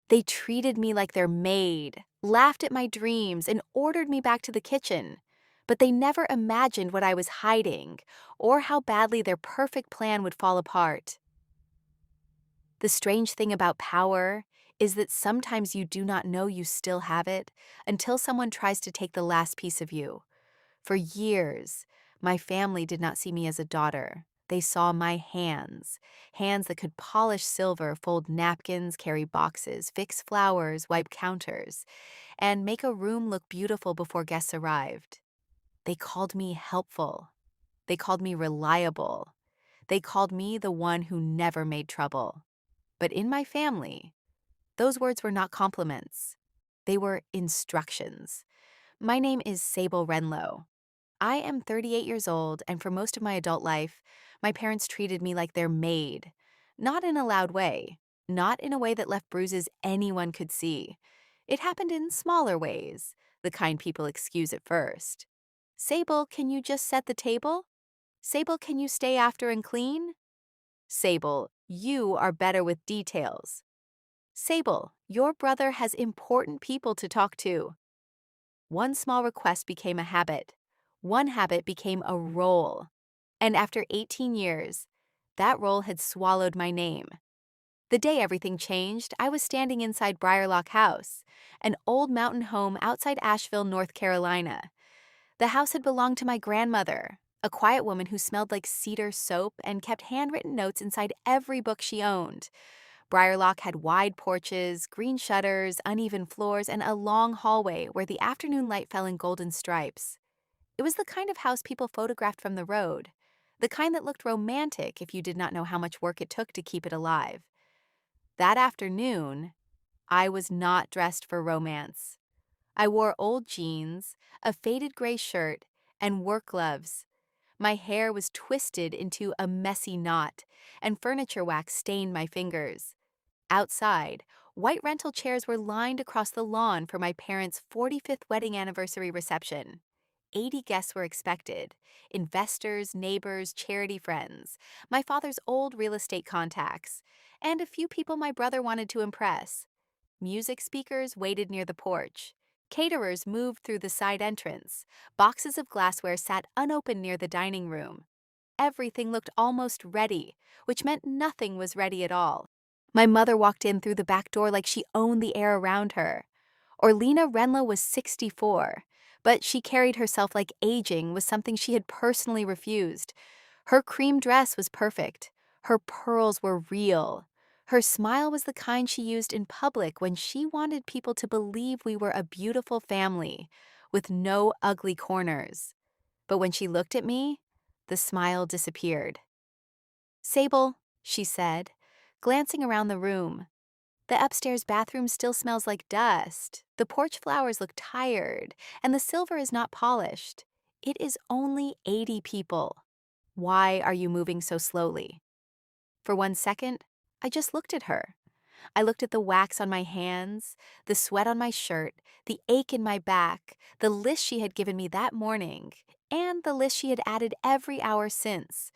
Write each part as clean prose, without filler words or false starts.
They treated me like their maid, laughed at my dreams, and ordered me back to the kitchen. But they never imagined what I was hiding, or how badly their perfect plan would fall apart. The strange thing about power is that sometimes you do not know you still have it until someone tries to take the last piece of you. For years, my family did not see me as a daughter. They saw my hands, hands that could polish silver, fold napkins, carry boxes, fix flowers, wipe counters, and make a room look beautiful before guests arrived. They called me helpful. They called me reliable. They called me the one who never made trouble. But in my family, those words were not compliments. They were instructions. My name is Sable Wrenlow. I am 38 years old, and for most of my adult life, my parents treated me like their maid. Not in a loud way, not in a way that left bruises anyone could see. It happened in smaller ways, the kind people excuse at first. Sable, can you just set the table? Sable, can you stay after and clean? Sable, you are better with details. Sable, your brother has important people to talk to. One small request became a habit. One habit became a role. And after 18 years, that role had swallowed my name. The day everything changed, I was standing inside Briarlock House, an old mountain home outside Asheville, North Carolina. The house had belonged to my grandmother, a quiet woman who smelled like cedar soap and kept handwritten notes inside every book she owned. Briarlock had wide porches, green shutters, uneven floors, and a long hallway where the afternoon light fell in golden stripes. It was the kind of house people photographed from the road, the kind that looked romantic if you did not know how much work it took to keep it alive. That afternoon, I was not dressed for romance. I wore old jeans, a faded gray shirt, and work gloves. My hair was twisted into a messy knot, and furniture wax stained my fingers. Outside, white rental chairs were lined across the lawn for my parents' 45th wedding anniversary reception. 80 guests were expected: investors, neighbors, charity friends, my father's old real estate contacts, and a few people my brother wanted to impress. Music speakers waited near the porch. Caterers moved through the side entrance. Boxes of glassware sat unopened near the dining room. Everything looked almost ready, which meant nothing was ready at all. My mother walked in through the back door like she owned the air around her. Orlena Wrenlow was 64, but she carried herself like aging was something she had personally refused. Her cream dress was perfect. Her pearls were real. Her smile was the kind she used in public when she wanted people to believe we were a beautiful family, with no ugly corners. But when she looked at me, the smile disappeared. "Sable," she said, glancing around the room. "The upstairs bathroom still smells like dust. The porch flowers look tired, and the silver is not polished. It is only 80 people. Why are you moving so slowly?" For 1 second, I just looked at her. I looked at the wax on my hands, the sweat on my shirt, the ache in my back, the list she had given me that morning, and the list she had added every hour since.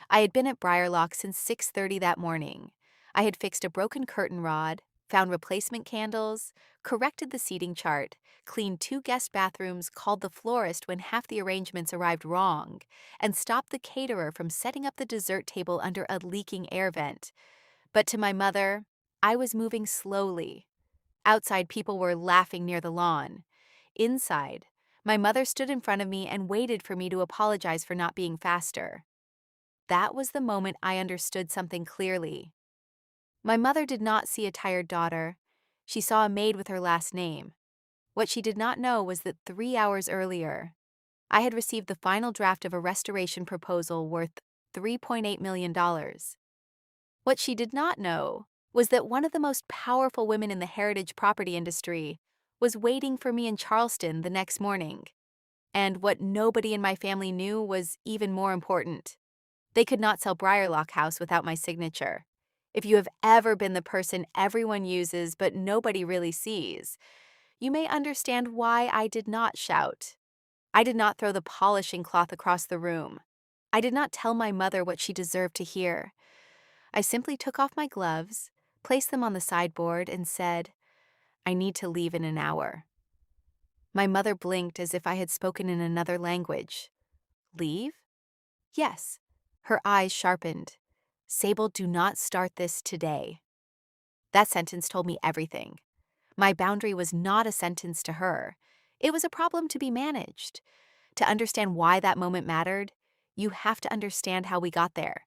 I had been at Briarlock since 6:30 that morning. I had fixed a broken curtain rod, found replacement candles, corrected the seating chart, cleaned 2 guest bathrooms, called the florist when half the arrangements arrived wrong, and stopped the caterer from setting up the dessert table under a leaking air vent. But to my mother, I was moving slowly. Outside, people were laughing near the lawn. Inside, my mother stood in front of me and waited for me to apologize for not being faster. That was the moment I understood something clearly. My mother did not see a tired daughter. She saw a maid with her last name. What she did not know was that 3 hours earlier, I had received the final draft of a restoration proposal worth $3.8 million. What she did not know was that one of the most powerful women in the heritage property industry was waiting for me in Charleston the next morning. And what nobody in my family knew was even more important. They could not sell Briarlock House without my signature. If you have ever been the person everyone uses but nobody really sees, you may understand why I did not shout. I did not throw the polishing cloth across the room. I did not tell my mother what she deserved to hear. I simply took off my gloves, placed them on the sideboard, and said, I need to leave in an hour. My mother blinked as if I had spoken in another language. Leave? Yes. Her eyes sharpened. Sable, do not start this today. That sentence told me everything. My boundary was not a sentence to her. It was a problem to be managed. To understand why that moment mattered, you have to understand how we got there.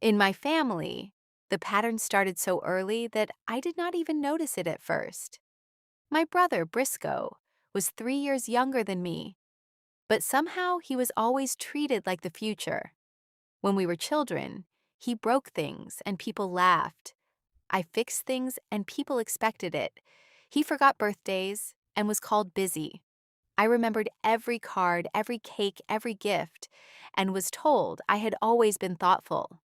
In my family, the pattern started so early that I did not even notice it at first. My brother, Briscoe, was 3 years younger than me, but somehow he was always treated like the future. When we were children, he broke things and people laughed. I fixed things and people expected it. He forgot birthdays and was called busy. I remembered every card, every cake, every gift, and was told I had always been thoughtful.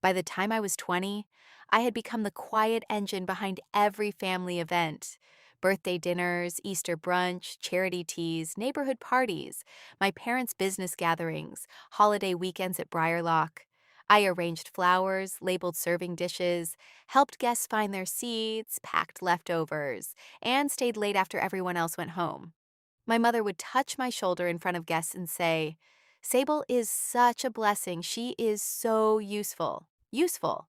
By the time I was 20, I had become the quiet engine behind every family event. Birthday dinners, Easter brunch, charity teas, neighborhood parties, my parents' business gatherings, holiday weekends at Briarlock. I arranged flowers, labeled serving dishes, helped guests find their seats, packed leftovers, and stayed late after everyone else went home. My mother would touch my shoulder in front of guests and say, "Sable is such a blessing. She is so useful." Useful.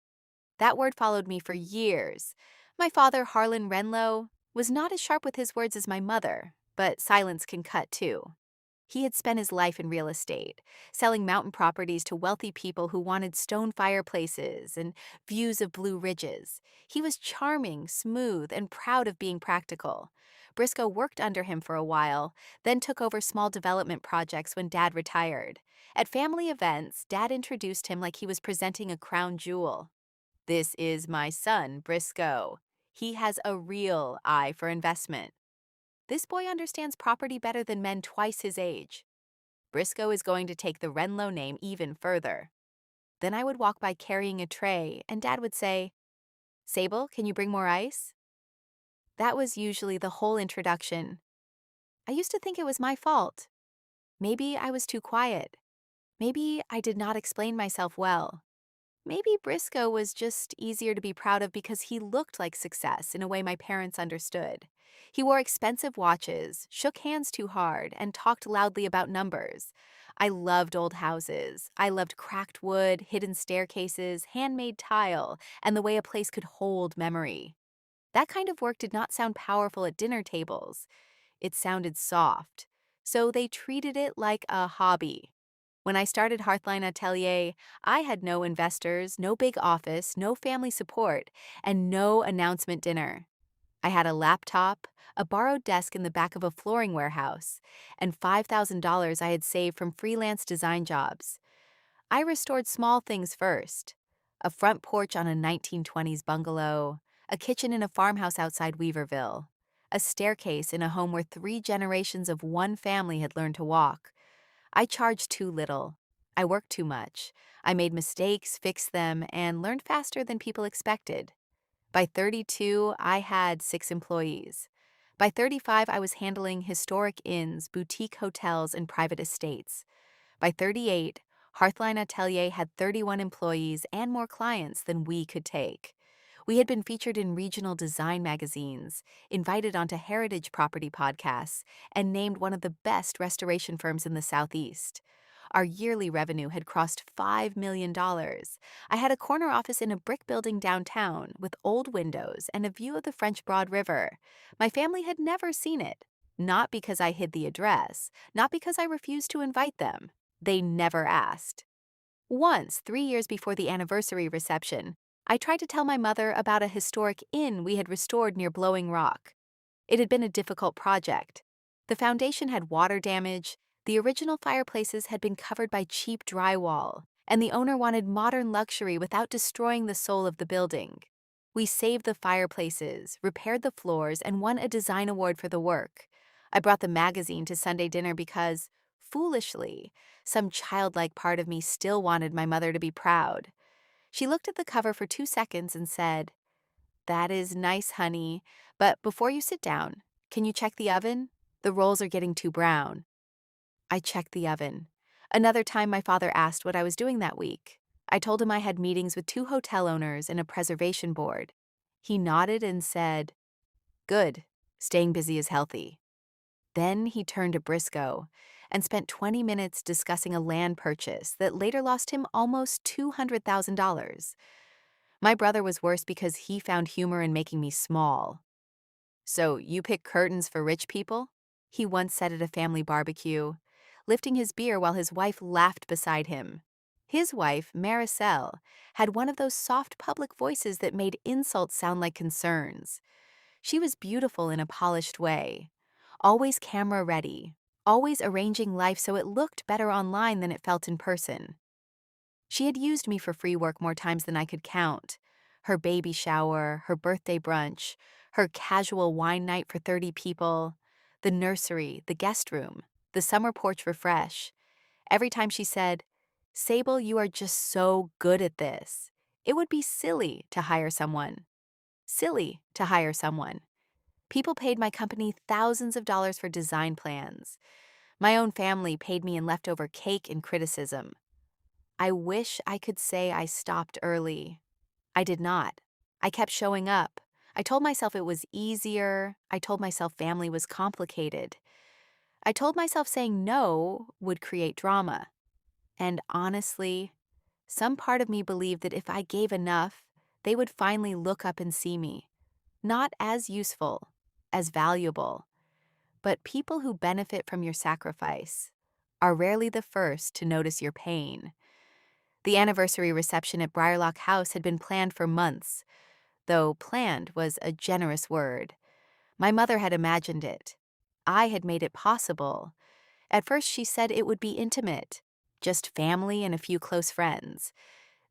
That word followed me for years. My father, Harlan Wrenlow, was not as sharp with his words as my mother, but silence can cut too. He had spent his life in real estate, selling mountain properties to wealthy people who wanted stone fireplaces and views of blue ridges. He was charming, smooth, and proud of being practical. Briscoe worked under him for a while, then took over small development projects when Dad retired. At family events, Dad introduced him like he was presenting a crown jewel. "This is my son, Briscoe. He has a real eye for investment. This boy understands property better than men twice his age. Briscoe is going to take the Wrenlow name even further." Then I would walk by carrying a tray, and Dad would say, "Sable, can you bring more ice?" That was usually the whole introduction. I used to think it was my fault. Maybe I was too quiet. Maybe I did not explain myself well. Maybe Briscoe was just easier to be proud of because he looked like success in a way my parents understood. He wore expensive watches, shook hands too hard, and talked loudly about numbers. I loved old houses. I loved cracked wood, hidden staircases, handmade tile, and the way a place could hold memory. That kind of work did not sound powerful at dinner tables. It sounded soft. So they treated it like a hobby. When I started Hearthline Atelier, I had no investors, no big office, no family support, and no announcement dinner. I had a laptop, a borrowed desk in the back of a flooring warehouse, and $5,000 I had saved from freelance design jobs. I restored small things first: a front porch on a 1920s bungalow, a kitchen in a farmhouse outside Weaverville, a staircase in a home where 3 generations of one family had learned to walk. I charged too little. I worked too much. I made mistakes, fixed them, and learned faster than people expected. By 32, I had 6 employees. By 35, I was handling historic inns, boutique hotels, and private estates. By 38, Hearthline Atelier had 31 employees and more clients than we could take. We had been featured in regional design magazines, invited onto heritage property podcasts, and named one of the best restoration firms in the Southeast. Our yearly revenue had crossed $5 million. I had a corner office in a brick building downtown with old windows and a view of the French Broad River. My family had never seen it. Not because I hid the address, not because I refused to invite them. They never asked. Once, 3 years before the anniversary reception, I tried to tell my mother about a historic inn we had restored near Blowing Rock. It had been a difficult project. The foundation had water damage, the original fireplaces had been covered by cheap drywall, and the owner wanted modern luxury without destroying the soul of the building. We saved the fireplaces, repaired the floors, and won a design award for the work. I brought the magazine to Sunday dinner because, foolishly, some childlike part of me still wanted my mother to be proud. She looked at the cover for 2 seconds and said, "That is nice, honey, but before you sit down, can you check the oven? The rolls are getting too brown." I checked the oven. Another time my father asked what I was doing that week. I told him I had meetings with 2 hotel owners and a preservation board. He nodded and said, "Good, Staying busy is healthy. Then he turned to Briscoe and spent 20 minutes discussing a land purchase that later lost him almost $200,000. My brother was worse because he found humor in making me small. "So you pick curtains for rich people?" he once said at a family barbecue, lifting his beer while his wife laughed beside him. His wife, Maricel, had one of those soft public voices that made insults sound like concerns. She was beautiful in a polished way, always camera ready, always arranging life so it looked better online than it felt in person. She had used me for free work more times than I could count. Her baby shower, her birthday brunch, her casual wine night for 30 people, the nursery, the guest room, the summer porch refresh. Every time she said, "Sable, you are just so good at this. It would be silly to hire someone." Silly to hire someone. People paid my company thousands of dollars for design plans. My own family paid me in leftover cake and criticism. I wish I could say I stopped early. I did not. I kept showing up. I told myself it was easier. I told myself family was complicated. I told myself saying no would create drama. And honestly, some part of me believed that if I gave enough, they would finally look up and see me. Not as useful, as valuable, but people who benefit from your sacrifice are rarely the first to notice your pain. The anniversary reception at Briarlock House had been planned for months, though planned was a generous word. My mother had imagined it. I had made it possible. At first, she said it would be intimate, just family and a few close friends.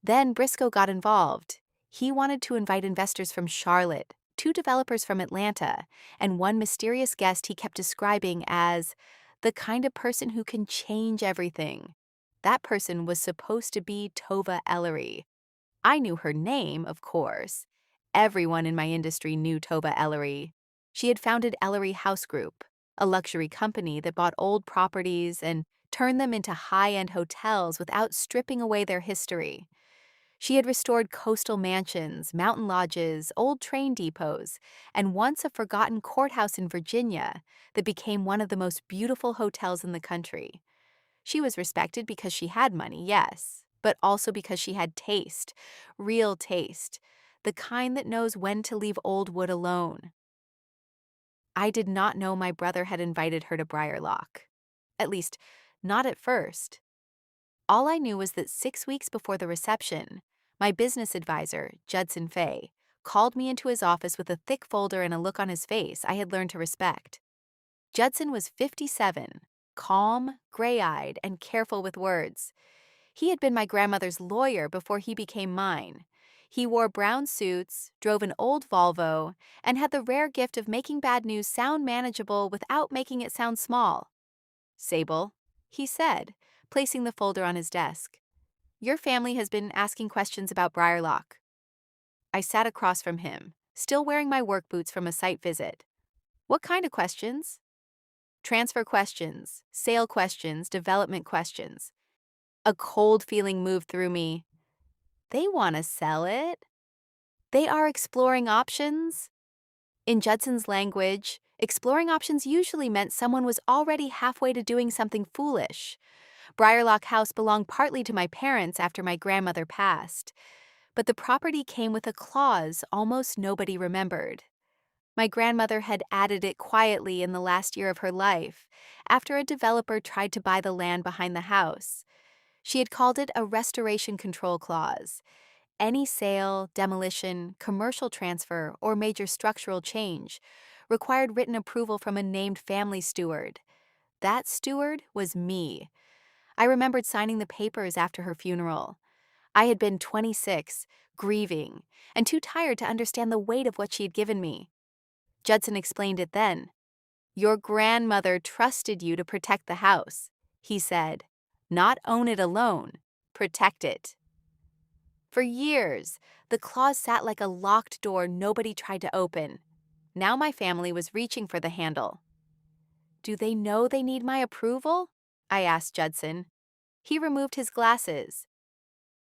Then Briscoe got involved. He wanted to invite investors from Charlotte, 2 developers from Atlanta, and one mysterious guest he kept describing as the kind of person who can change everything. That person was supposed to be Tova Ellery. I knew her name, of course. Everyone in my industry knew Tova Ellery. She had founded Ellery House Group, a luxury company that bought old properties and turned them into high-end hotels without stripping away their history. She had restored coastal mansions, mountain lodges, old train depots, and once a forgotten courthouse in Virginia that became one of the most beautiful hotels in the country. She was respected because she had money, yes, but also because she had taste, real taste, the kind that knows when to leave old wood alone. I did not know my brother had invited her to Briarlock. At least, not at first. All I knew was that 6 weeks before the reception, my business advisor, Judson Fay, called me into his office with a thick folder and a look on his face I had learned to respect. Judson was 57, calm, gray-eyed, and careful with words. He had been my grandmother's lawyer before he became mine. He wore brown suits, drove an old Volvo, and had the rare gift of making bad news sound manageable without making it sound small. "Sable," he said, placing the folder on his desk. "Your family has been asking questions about Briarlock." I sat across from him, still wearing my work boots from a site visit. "What kind of questions?" "Transfer questions, sale questions, development questions." A cold feeling moved through me. They want to sell it? They are exploring options? In Judson's language, exploring options usually meant someone was already halfway to doing something foolish. Briarlock House belonged partly to my parents after my grandmother passed, but the property came with a clause almost nobody remembered. My grandmother had added it quietly in the last year of her life, after a developer tried to buy the land behind the house. She had called it a restoration control clause. Any sale, demolition, commercial transfer, or major structural change required written approval from a named family steward. That steward was me. I remembered signing the papers after her funeral. I had been 26, grieving, and too tired to understand the weight of what she had given me. Judson explained it then. "Your grandmother trusted you to protect the house," he said. "Not own it alone, protect it." For years, the clause sat like a locked door nobody tried to open. Now my family was reaching for the handle. "Do they know they need my approval?" I asked Judson. He removed his glasses.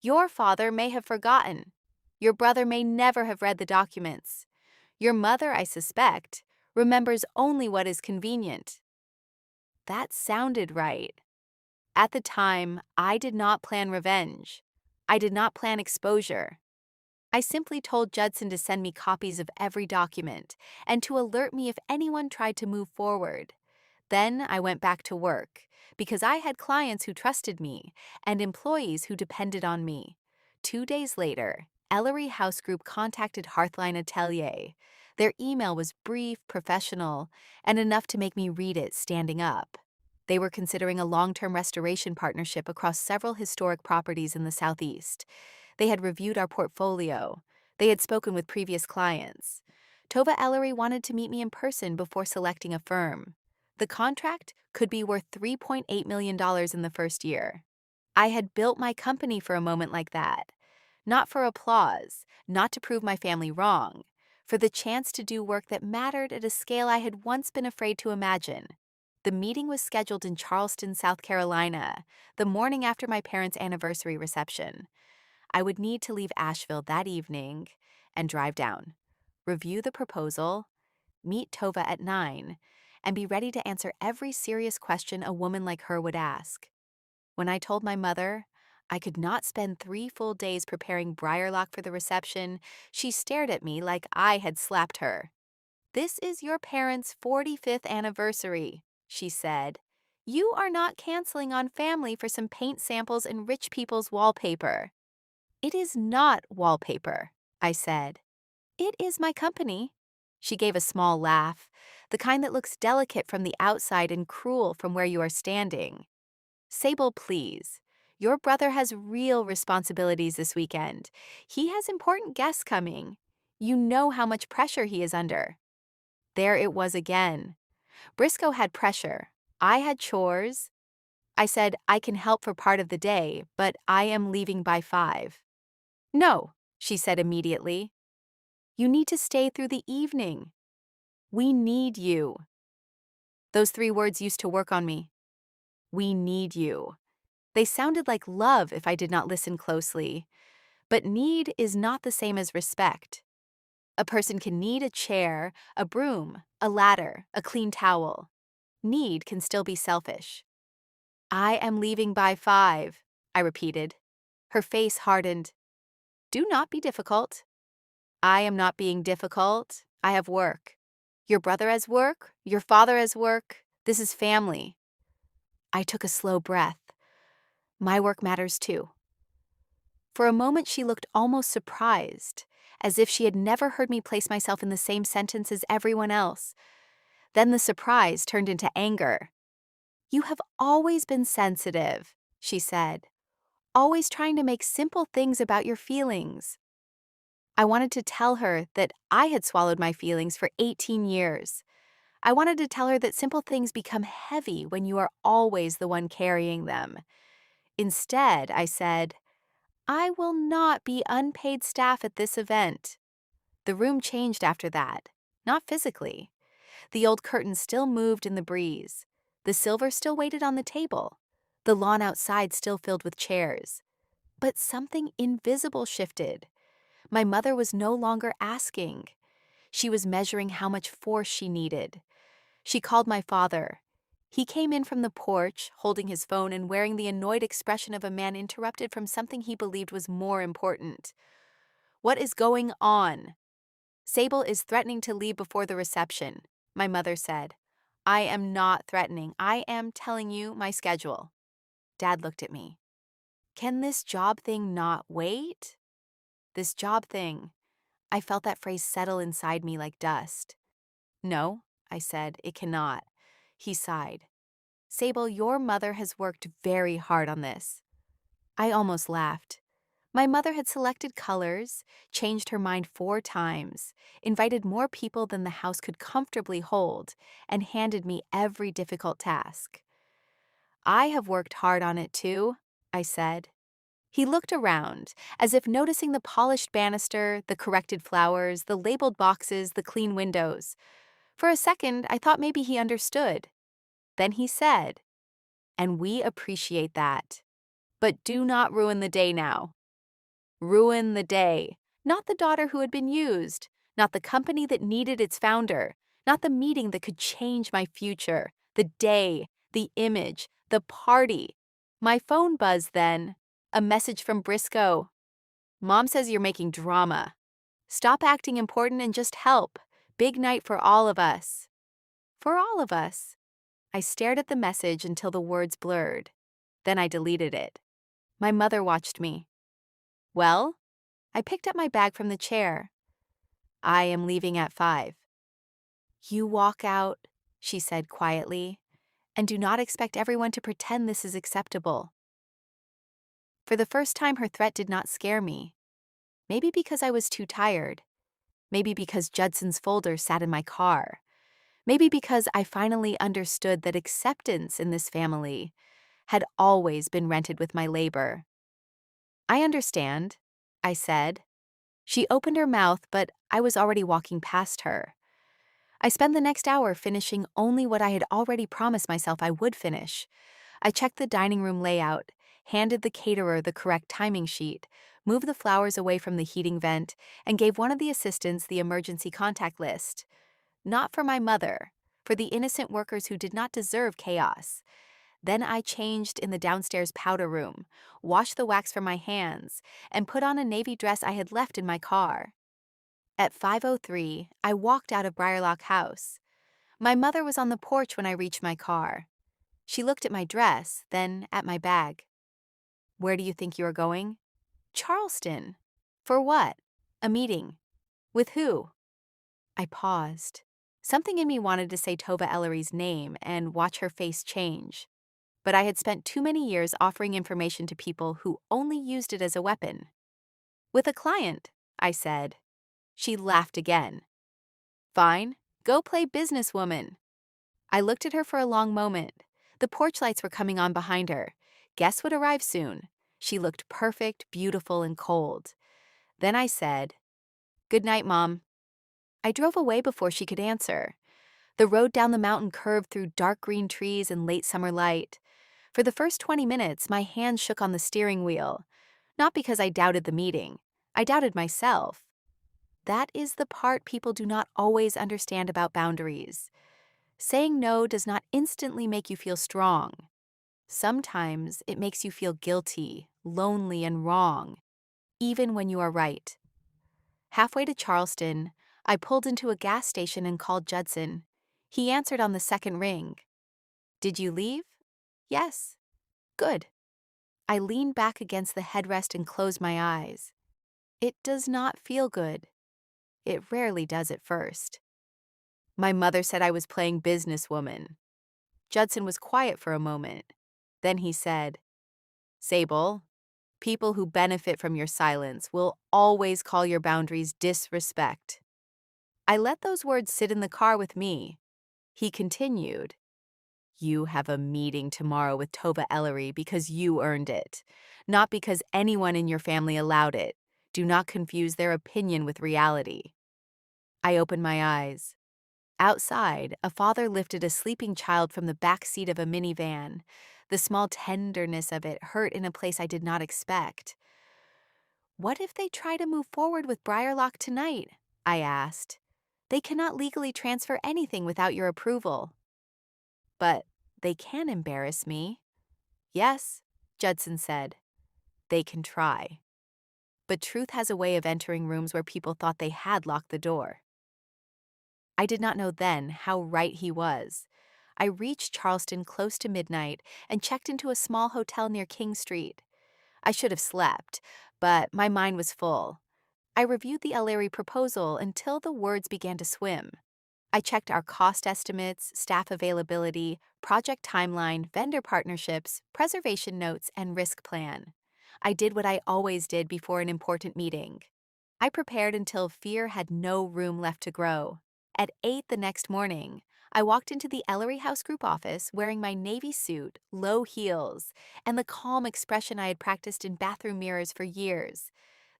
"Your father may have forgotten. Your brother may never have read the documents. Your mother, I suspect, remembers only what is convenient. That sounded right. At the time, I did not plan revenge. I did not plan exposure. I simply told Judson to send me copies of every document and to alert me if anyone tried to move forward. Then I went back to work because I had clients who trusted me and employees who depended on me. 2 days later, Ellery House Group contacted Hearthline Atelier. Their email was brief, professional, and enough to make me read it standing up. They were considering a long-term restoration partnership across several historic properties in the Southeast. They had reviewed our portfolio. They had spoken with previous clients. Tova Ellery wanted to meet me in person before selecting a firm. The contract could be worth $3.8 million in the first year. I had built my company for a moment like that. Not for applause, not to prove my family wrong, for the chance to do work that mattered at a scale I had once been afraid to imagine. The meeting was scheduled in Charleston, South Carolina, the morning after my parents' anniversary reception. I would need to leave Asheville that evening and drive down, review the proposal, meet Tova at 9, and be ready to answer every serious question a woman like her would ask. When I told my mother I could not spend 3 full days preparing Briarlock for the reception, she stared at me like I had slapped her. "This is your parents' 45th anniversary," she said. "You are not canceling on family for some paint samples and rich people's wallpaper." "It is not wallpaper," I said. "It is my company." She gave a small laugh, the kind that looks delicate from the outside and cruel from where you are standing. "Sable, please. Your brother has real responsibilities this weekend. He has important guests coming. You know how much pressure he is under." There it was again. Briscoe had pressure. I had chores. I said, "I can help for part of the day, but I am leaving by 5. "No," she said immediately. "You need to stay through the evening. We need you." Those 3 words used to work on me. We need you. They sounded like love if I did not listen closely. But need is not the same as respect. A person can need a chair, a broom, a ladder, a clean towel. Need can still be selfish. "I am leaving by 5, I repeated. Her face hardened. "Do not be difficult." "I am not being difficult. I have work. Your brother has work. Your father has work. This is family." I took a slow breath. My work matters too. For a moment she looked almost surprised, as if she had never heard me place myself in the same sentence as everyone else. Then the surprise turned into anger. "You have always been sensitive," she said. "Always trying to make simple things about your feelings." I wanted to tell her that I had swallowed my feelings for 18 years. I wanted to tell her that simple things become heavy when you are always the one carrying them. Instead, I said, "I will not be unpaid staff at this event." The room changed after that, not physically. The old curtains still moved in the breeze. The silver still waited on the table. The lawn outside still filled with chairs. But something invisible shifted. My mother was no longer asking. She was measuring how much force she needed. She called my father. He came in from the porch, holding his phone and wearing the annoyed expression of a man interrupted from something he believed was more important. "What is going on?" "Sable is threatening to leave before the reception," my mother said. "I am not threatening. I am telling you my schedule." Dad looked at me. "Can this job thing not wait?" This job thing. I felt that phrase settle inside me like dust. "No," I said, "it cannot." He sighed. "Sable, your mother has worked very hard on this." I almost laughed. My mother had selected colors, changed her mind 4 times, invited more people than the house could comfortably hold, and handed me every difficult task. "I have worked hard on it too," I said. He looked around, as if noticing the polished banister, the corrected flowers, the labeled boxes, the clean windows. For a second, I thought maybe he understood. Then he said, "And we appreciate that. But do not ruin the day now." Ruin the day. Not the daughter who had been used. Not the company that needed its founder. not the meeting that could change my future, the day, the image, the party. My phone buzzed then. A message from Briscoe. Mom says you're making drama. Stop acting important and just help. Big night for all of us. For all of us. I stared at the message until the words blurred. Then I deleted it. My mother watched me. Well? I picked up my bag from the chair. I am leaving at 5. You walk out, she said quietly, and do not expect everyone to pretend this is acceptable. For the first time, her threat did not scare me. Maybe because I was too tired. Maybe because Judson's folder sat in my car. Maybe because I finally understood that acceptance in this family had always been rented with my labor. I understand, I said. She opened her mouth, but I was already walking past her. I spent the next hour finishing only what I had already promised myself I would finish. I checked the dining room layout, handed the caterer the correct timing sheet, moved the flowers away from the heating vent, and gave one of the assistants the emergency contact list. Not for my mother, for the innocent workers who did not deserve chaos. Then I changed in the downstairs powder room, washed the wax from my hands, and put on a navy dress I had left in my car. At 5:03, I walked out of Briarlock House. My mother was on the porch when I reached my car. She looked at my dress, then at my bag. Where do you think you are going? Charleston. For what? A meeting. With who? I paused. Something in me wanted to say Tova Ellery's name and watch her face change. But I had spent too many years offering information to people who only used it as a weapon. With a client, I said. She laughed again. Fine, go play businesswoman. I looked at her for a long moment. The porch lights were coming on behind her. Guests would arrive soon. She looked perfect, beautiful, and cold. Then I said, "Good night, Mom." I drove away before she could answer. The road down the mountain curved through dark green trees and late summer light. For the first 20 minutes, my hands shook on the steering wheel. Not because I doubted the meeting. I doubted myself. That is the part people do not always understand about boundaries. Saying no does not instantly make you feel strong. Sometimes it makes you feel guilty, lonely, and wrong, even when you are right. Halfway to Charleston, I pulled into a gas station and called Judson. He answered on the second ring. Did you leave? Yes. Good. I leaned back against the headrest and closed my eyes. It does not feel good. It rarely does at first. My mother said I was playing businesswoman. Judson was quiet for a moment. Then he said, Sable, people who benefit from your silence will always call your boundaries disrespect. I let those words sit in the car with me. He continued, You have a meeting tomorrow with Tova Ellery because you earned it, not because anyone in your family allowed it. Do not confuse their opinion with reality. I opened my eyes. Outside, a father lifted a sleeping child from the back seat of a minivan. The small tenderness of it hurt in a place I did not expect. What if they try to move forward with Briarlock tonight? I asked. They cannot legally transfer anything without your approval. But they can embarrass me. Yes, Judson said. They can try. But truth has a way of entering rooms where people thought they had locked the door. I did not know then how right he was. I reached Charleston close to midnight and checked into a small hotel near King Street. I should have slept, but my mind was full. I reviewed the Ellery proposal until the words began to swim. I checked our cost estimates, staff availability, project timeline, vendor partnerships, preservation notes, and risk plan. I did what I always did before an important meeting. I prepared until fear had no room left to grow. At 8 the next morning, I walked into the Ellery House Group office wearing my navy suit, low heels, and the calm expression I had practiced in bathroom mirrors for years.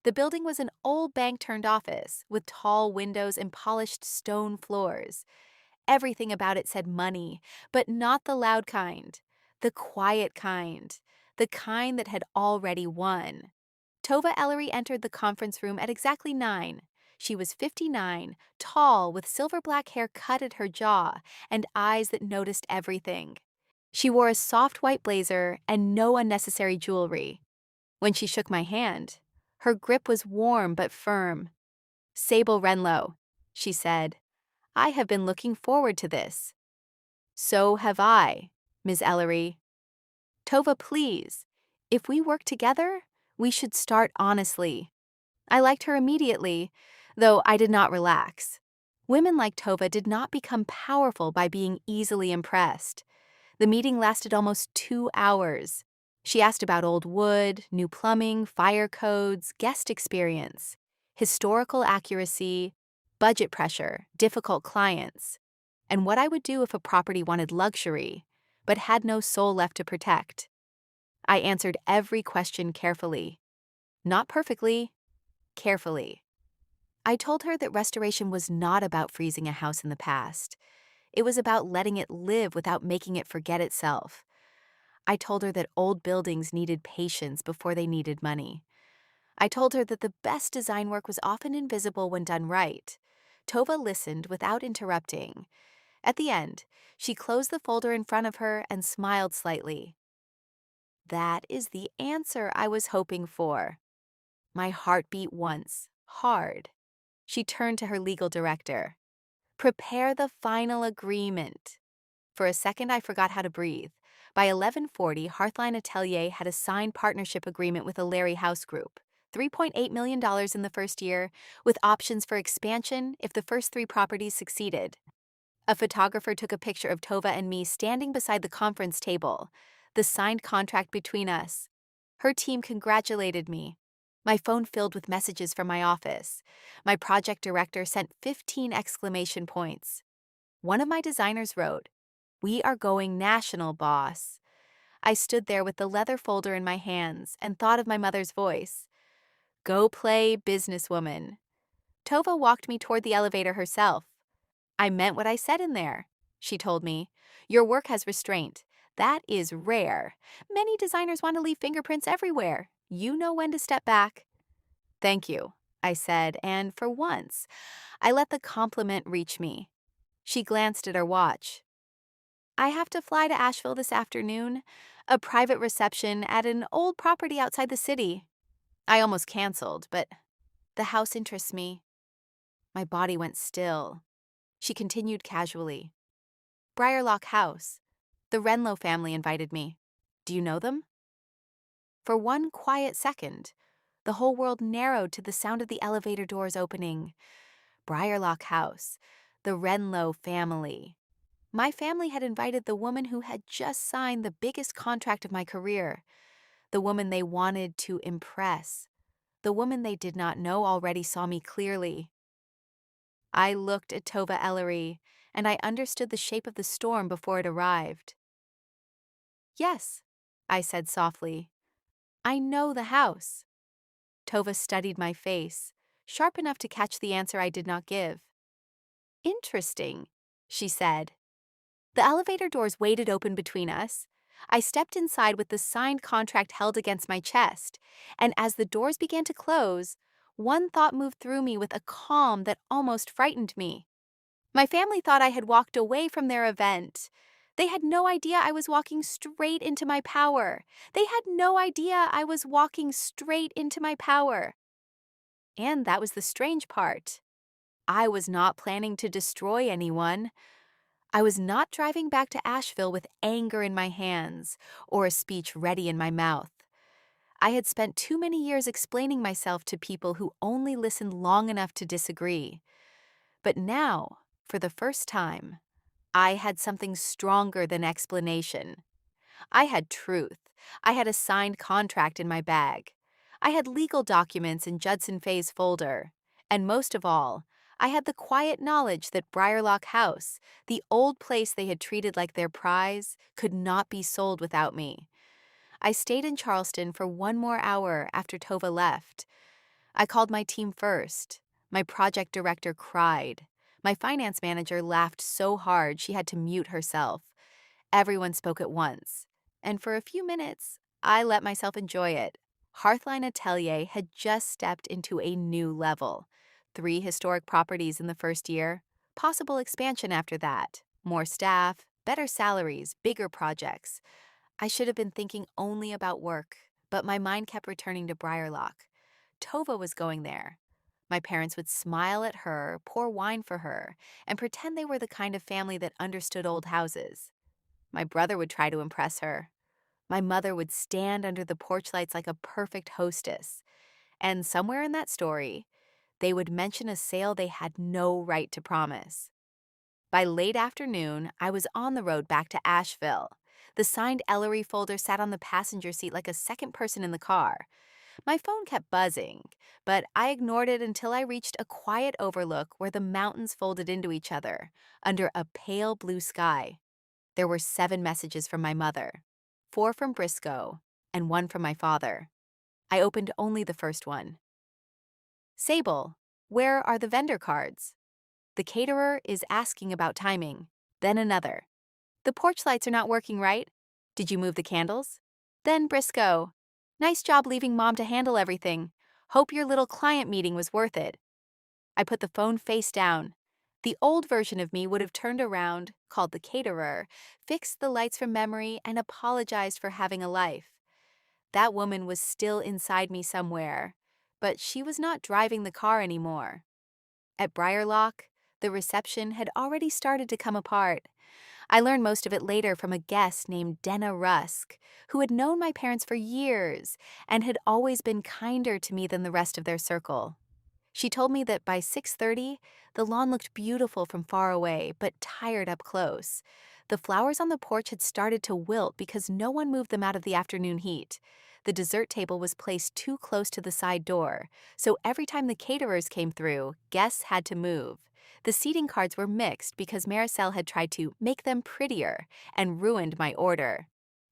The building was an old bank-turned office with tall windows and polished stone floors. Everything about it said money, but not the loud kind, the quiet kind, the kind that had already won. Tova Ellery entered the conference room at exactly 9. She was 59, tall, with silver black hair cut at her jaw, and eyes that noticed everything. She wore a soft white blazer and no unnecessary jewelry. When she shook my hand, her grip was warm but firm. "Sable Wrenlow," she said. "I have been looking forward to this." "So have I, Ms. Ellery." "Tova, please. If we work together, we should start honestly." I liked her immediately, though I did not relax. Women like Tova did not become powerful by being easily impressed. The meeting lasted almost 2 hours. She asked about old wood, new plumbing, fire codes, guest experience, historical accuracy, budget pressure, difficult clients, and what I would do if a property wanted luxury, but had no soul left to protect. I answered every question carefully. Not perfectly, carefully. I told her that restoration was not about freezing a house in the past. It was about letting it live without making it forget itself. I told her that old buildings needed patience before they needed money. I told her that the best design work was often invisible when done right. Tova listened without interrupting. At the end, she closed the folder in front of her and smiled slightly. "That is the answer I was hoping for." My heart beat once, hard. She turned to her legal director. "Prepare the final agreement." For a second, I forgot how to breathe. By 11:40, Hearthline Atelier had a signed partnership agreement with the Larry House Group, $3.8 million in the first year, with options for expansion if the first 3 properties succeeded. A photographer took a picture of Tova and me standing beside the conference table, the signed contract between us. Her team congratulated me. My phone filled with messages from my office. My project director sent 15 exclamation points. One of my designers wrote, "We are going national, boss." I stood there with the leather folder in my hands and thought of my mother's voice. "Go play businesswoman." Tova walked me toward the elevator herself. "I meant what I said in there," she told me. "Your work has restraint. That is rare. Many designers want to leave fingerprints everywhere. You know when to step back." "Thank you," I said, and for once, I let the compliment reach me. She glanced at her watch. "I have to fly to Asheville this afternoon, a private reception at an old property outside the city. I almost canceled, but the house interests me." My body went still. She continued casually. "Briarlock House. The Wrenlow family invited me. Do you know them?" For one quiet second, the whole world narrowed to the sound of the elevator doors opening. Briarlock House. The Wrenlow family. My family had invited the woman who had just signed the biggest contract of my career, the woman they wanted to impress, the woman they did not know already saw me clearly. I looked at Tova Ellery, and I understood the shape of the storm before it arrived. "Yes," I said softly. "I know the house." Tova studied my face, sharp enough to catch the answer I did not give. "Interesting," she said. The elevator doors waited open between us. I stepped inside with the signed contract held against my chest, and as the doors began to close, one thought moved through me with a calm that almost frightened me. My family thought I had walked away from their event. They had no idea I was walking straight into my power. They had no idea I was walking straight into my power. And that was the strange part. I was not planning to destroy anyone. I was not driving back to Asheville with anger in my hands or a speech ready in my mouth. I had spent too many years explaining myself to people who only listened long enough to disagree. But now, for the first time, I had something stronger than explanation. I had truth. I had a signed contract in my bag. I had legal documents in Judson Fay's folder. And most of all, I had the quiet knowledge that Briarlock House, the old place they had treated like their prize, could not be sold without me. I stayed in Charleston for one more hour after Tova left. I called my team first. My project director cried. My finance manager laughed so hard she had to mute herself. Everyone spoke at once. And for a few minutes, I let myself enjoy it. Hearthline Atelier had just stepped into a new level. 3 historic properties in the first year, possible expansion after that, more staff, better salaries, bigger projects. I should have been thinking only about work, but my mind kept returning to Briarlock. Tova was going there. My parents would smile at her, pour wine for her, and pretend they were the kind of family that understood old houses. My brother would try to impress her. My mother would stand under the porch lights like a perfect hostess. And somewhere in that story, they would mention a sale they had no right to promise. By late afternoon, I was on the road back to Asheville. The signed Ellery folder sat on the passenger seat like a second person in the car. My phone kept buzzing, but I ignored it until I reached a quiet overlook where the mountains folded into each other, under a pale blue sky. There were 7 messages from my mother, 4 from Briscoe, and 1 from my father. I opened only the first one. Sable, where are the vendor cards? The caterer is asking about timing. Then another. The porch lights are not working right. Did you move the candles? Then Briscoe. Nice job leaving Mom to handle everything. Hope your little client meeting was worth it. I put the phone face down. The old version of me would have turned around, called the caterer, fixed the lights from memory, and apologized for having a life. That woman was still inside me somewhere, but she was not driving the car anymore. At Briarlock, the reception had already started to come apart. I learned most of it later from a guest named Denna Rusk, who had known my parents for years and had always been kinder to me than the rest of their circle. She told me that by 6:30, the lawn looked beautiful from far away, but tired up close. The flowers on the porch had started to wilt because no one moved them out of the afternoon heat. The dessert table was placed too close to the side door, so every time the caterers came through, guests had to move. The seating cards were mixed because Maricel had tried to make them prettier and ruined my order.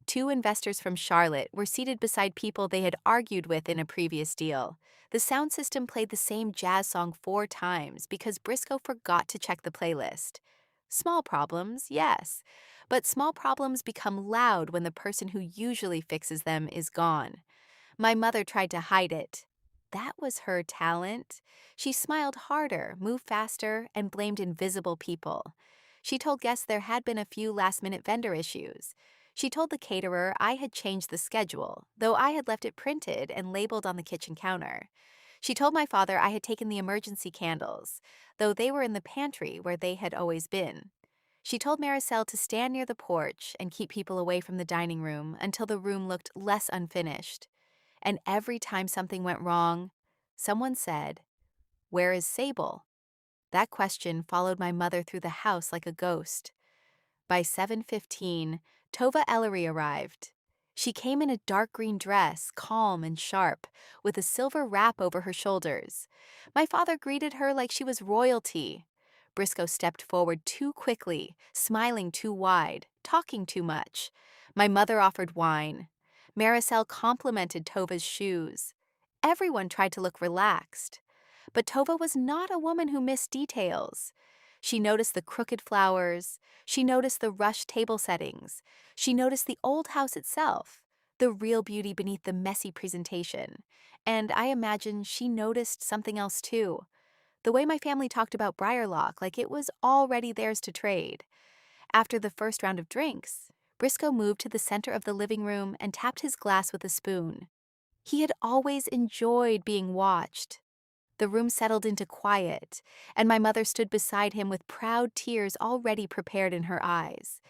2 investors from Charlotte were seated beside people they had argued with in a previous deal. The sound system played the same jazz song 4 times because Briscoe forgot to check the playlist. Small problems, yes, but small problems become loud when the person who usually fixes them is gone. My mother tried to hide it. That was her talent. She smiled harder, moved faster, and blamed invisible people. She told guests there had been a few last-minute vendor issues. She told the caterer I had changed the schedule, though I had left it printed and labeled on the kitchen counter. She told my father I had taken the emergency candles, though they were in the pantry where they had always been. She told Maricel to stand near the porch and keep people away from the dining room until the room looked less unfinished. And every time something went wrong, someone said, "Where is Sable?" That question followed my mother through the house like a ghost. By 7:15, Tova Ellery arrived. She came in a dark green dress, calm and sharp, with a silver wrap over her shoulders. My father greeted her like she was royalty. Briscoe stepped forward too quickly, smiling too wide, talking too much. My mother offered wine. Maricel complimented Tova's shoes. Everyone tried to look relaxed. But Tova was not a woman who missed details. She noticed the crooked flowers. She noticed the rushed table settings. She noticed the old house itself, the real beauty beneath the messy presentation. And I imagine she noticed something else too. The way my family talked about Briarlock like it was already theirs to trade. After the first round of drinks, Briscoe moved to the center of the living room and tapped his glass with a spoon. He had always enjoyed being watched. The room settled into quiet, and my mother stood beside him with proud tears already prepared in her eyes.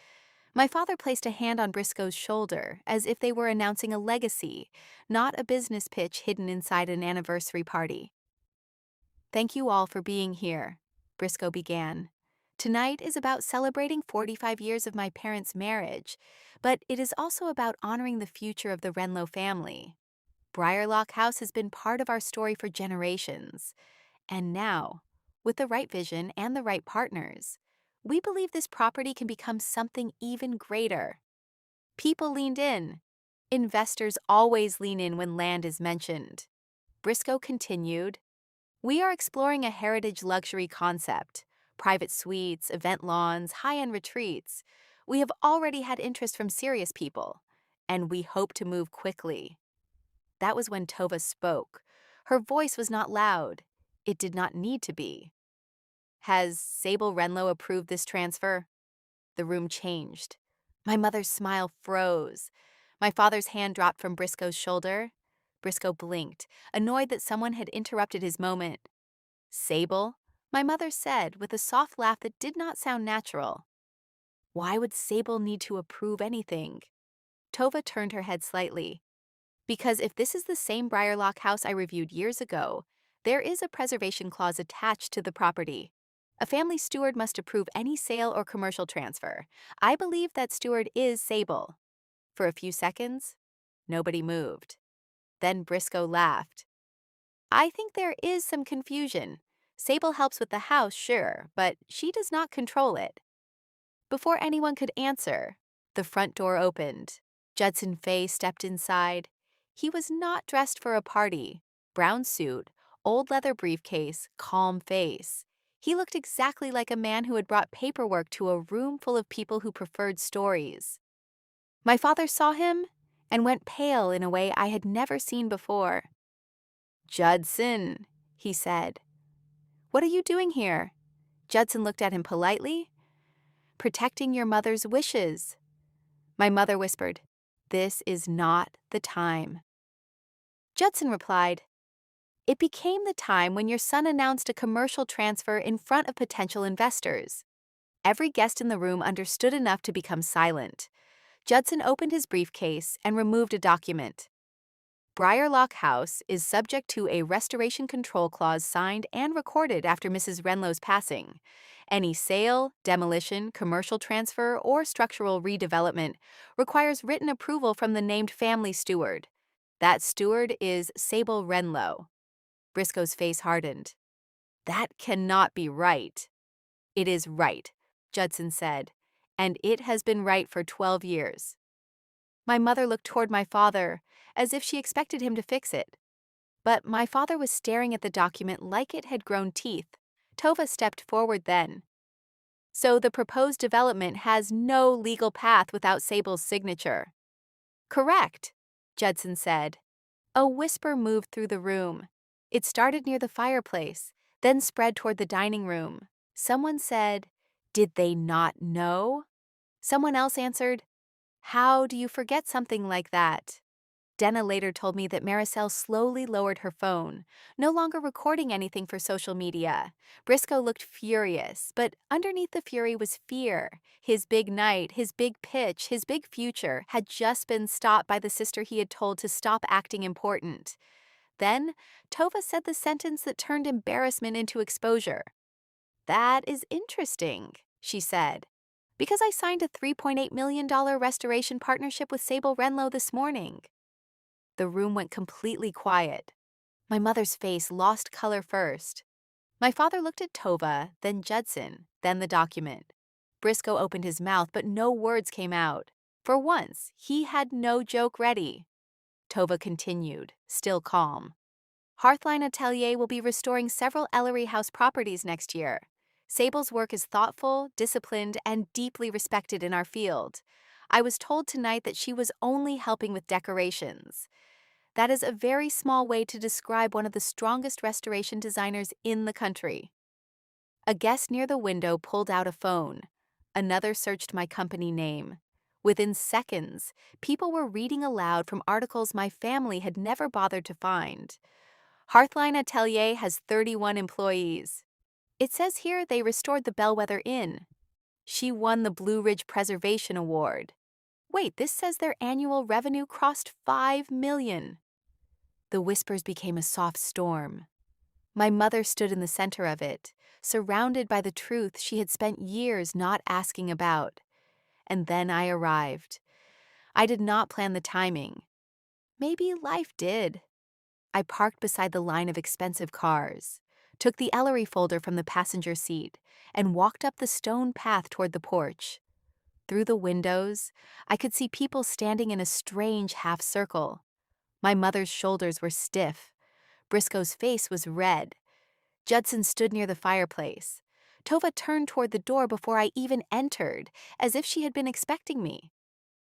My father placed a hand on Briscoe's shoulder as if they were announcing a legacy, not a business pitch hidden inside an anniversary party. "Thank you all for being here," Briscoe began. "Tonight is about celebrating 45 years of my parents' marriage, but it is also about honoring the future of the Wrenlow family. Briarlock House has been part of our story for generations. And now, with the right vision and the right partners, we believe this property can become something even greater." People leaned in. Investors always lean in when land is mentioned. Briscoe continued, "We are exploring a heritage luxury concept. Private suites, event lawns, high-end retreats. We have already had interest from serious people, and we hope to move quickly." That was when Tova spoke. Her voice was not loud. It did not need to be. Has Sable Wrenlow approved this transfer? The room changed. My mother's smile froze. My father's hand dropped from Briscoe's shoulder. Briscoe blinked, annoyed that someone had interrupted his moment. Sable? My mother said, with a soft laugh that did not sound natural. Why would Sable need to approve anything? Tova turned her head slightly. Because if this is the same Briarlock house I reviewed years ago, there is a preservation clause attached to the property. A family steward must approve any sale or commercial transfer. I believe that steward is Sable. For a few seconds, nobody moved. Then Briscoe laughed. I think there is some confusion. Sable helps with the house, sure, but she does not control it. Before anyone could answer, the front door opened. Judson Fay stepped inside. He was not dressed for a party. Brown suit, old leather briefcase, calm face. He looked exactly like a man who had brought paperwork to a room full of people who preferred stories. My father saw him and went pale in a way I had never seen before. Judson, he said. What are you doing here? Judson looked at him politely. Protecting your mother's wishes. My mother whispered, This is not the time. Judson replied, It became the time when your son announced a commercial transfer in front of potential investors. Every guest in the room understood enough to become silent. Judson opened his briefcase and removed a document. Briarlock House is subject to a restoration control clause signed and recorded after Mrs. Wrenlow's passing. Any sale, demolition, commercial transfer, or structural redevelopment requires written approval from the named family steward. That steward is Sable Wrenlow. Briscoe's face hardened. That cannot be right. It is right, Judson said, and it has been right for 12 years. My mother looked toward my father, as if she expected him to fix it. But my father was staring at the document like it had grown teeth. Tova stepped forward then. So the proposed development has no legal path without Sable's signature. Correct, Judson said. A whisper moved through the room. It started near the fireplace, then spread toward the dining room. Someone said, Did they not know? Someone else answered, How do you forget something like that? Denna later told me that Maricel slowly lowered her phone, no longer recording anything for social media. Briscoe looked furious, but underneath the fury was fear. His big night, his big pitch, his big future had just been stopped by the sister he had told to stop acting important. Then, Tova said the sentence that turned embarrassment into exposure. That is interesting, she said, because I signed a $3.8 million restoration partnership with Sable Wrenlow this morning. The room went completely quiet. My mother's face lost color first. My father looked at Tova, then Judson, then the document. Briscoe opened his mouth, but no words came out. For once, he had no joke ready. Tova continued, still calm. Hearthline Atelier will be restoring several Ellery House properties next year. Sable's work is thoughtful, disciplined, and deeply respected in our field. I was told tonight that she was only helping with decorations. That is a very small way to describe one of the strongest restoration designers in the country. A guest near the window pulled out a phone. Another searched my company name. Within seconds, people were reading aloud from articles my family had never bothered to find. Hearthline Atelier has 31 employees. It says here they restored the Bellwether Inn. She won the Blue Ridge Preservation Award. Wait, this says their annual revenue crossed $5 million. The whispers became a soft storm. My mother stood in the center of it, surrounded by the truth she had spent years not asking about. And then I arrived. I did not plan the timing. Maybe life did. I parked beside the line of expensive cars, took the Ellery folder from the passenger seat, and walked up the stone path toward the porch. Through the windows, I could see people standing in a strange half circle. My mother's shoulders were stiff. Briscoe's face was red. Judson stood near the fireplace. Tova turned toward the door before I even entered, as if she had been expecting me.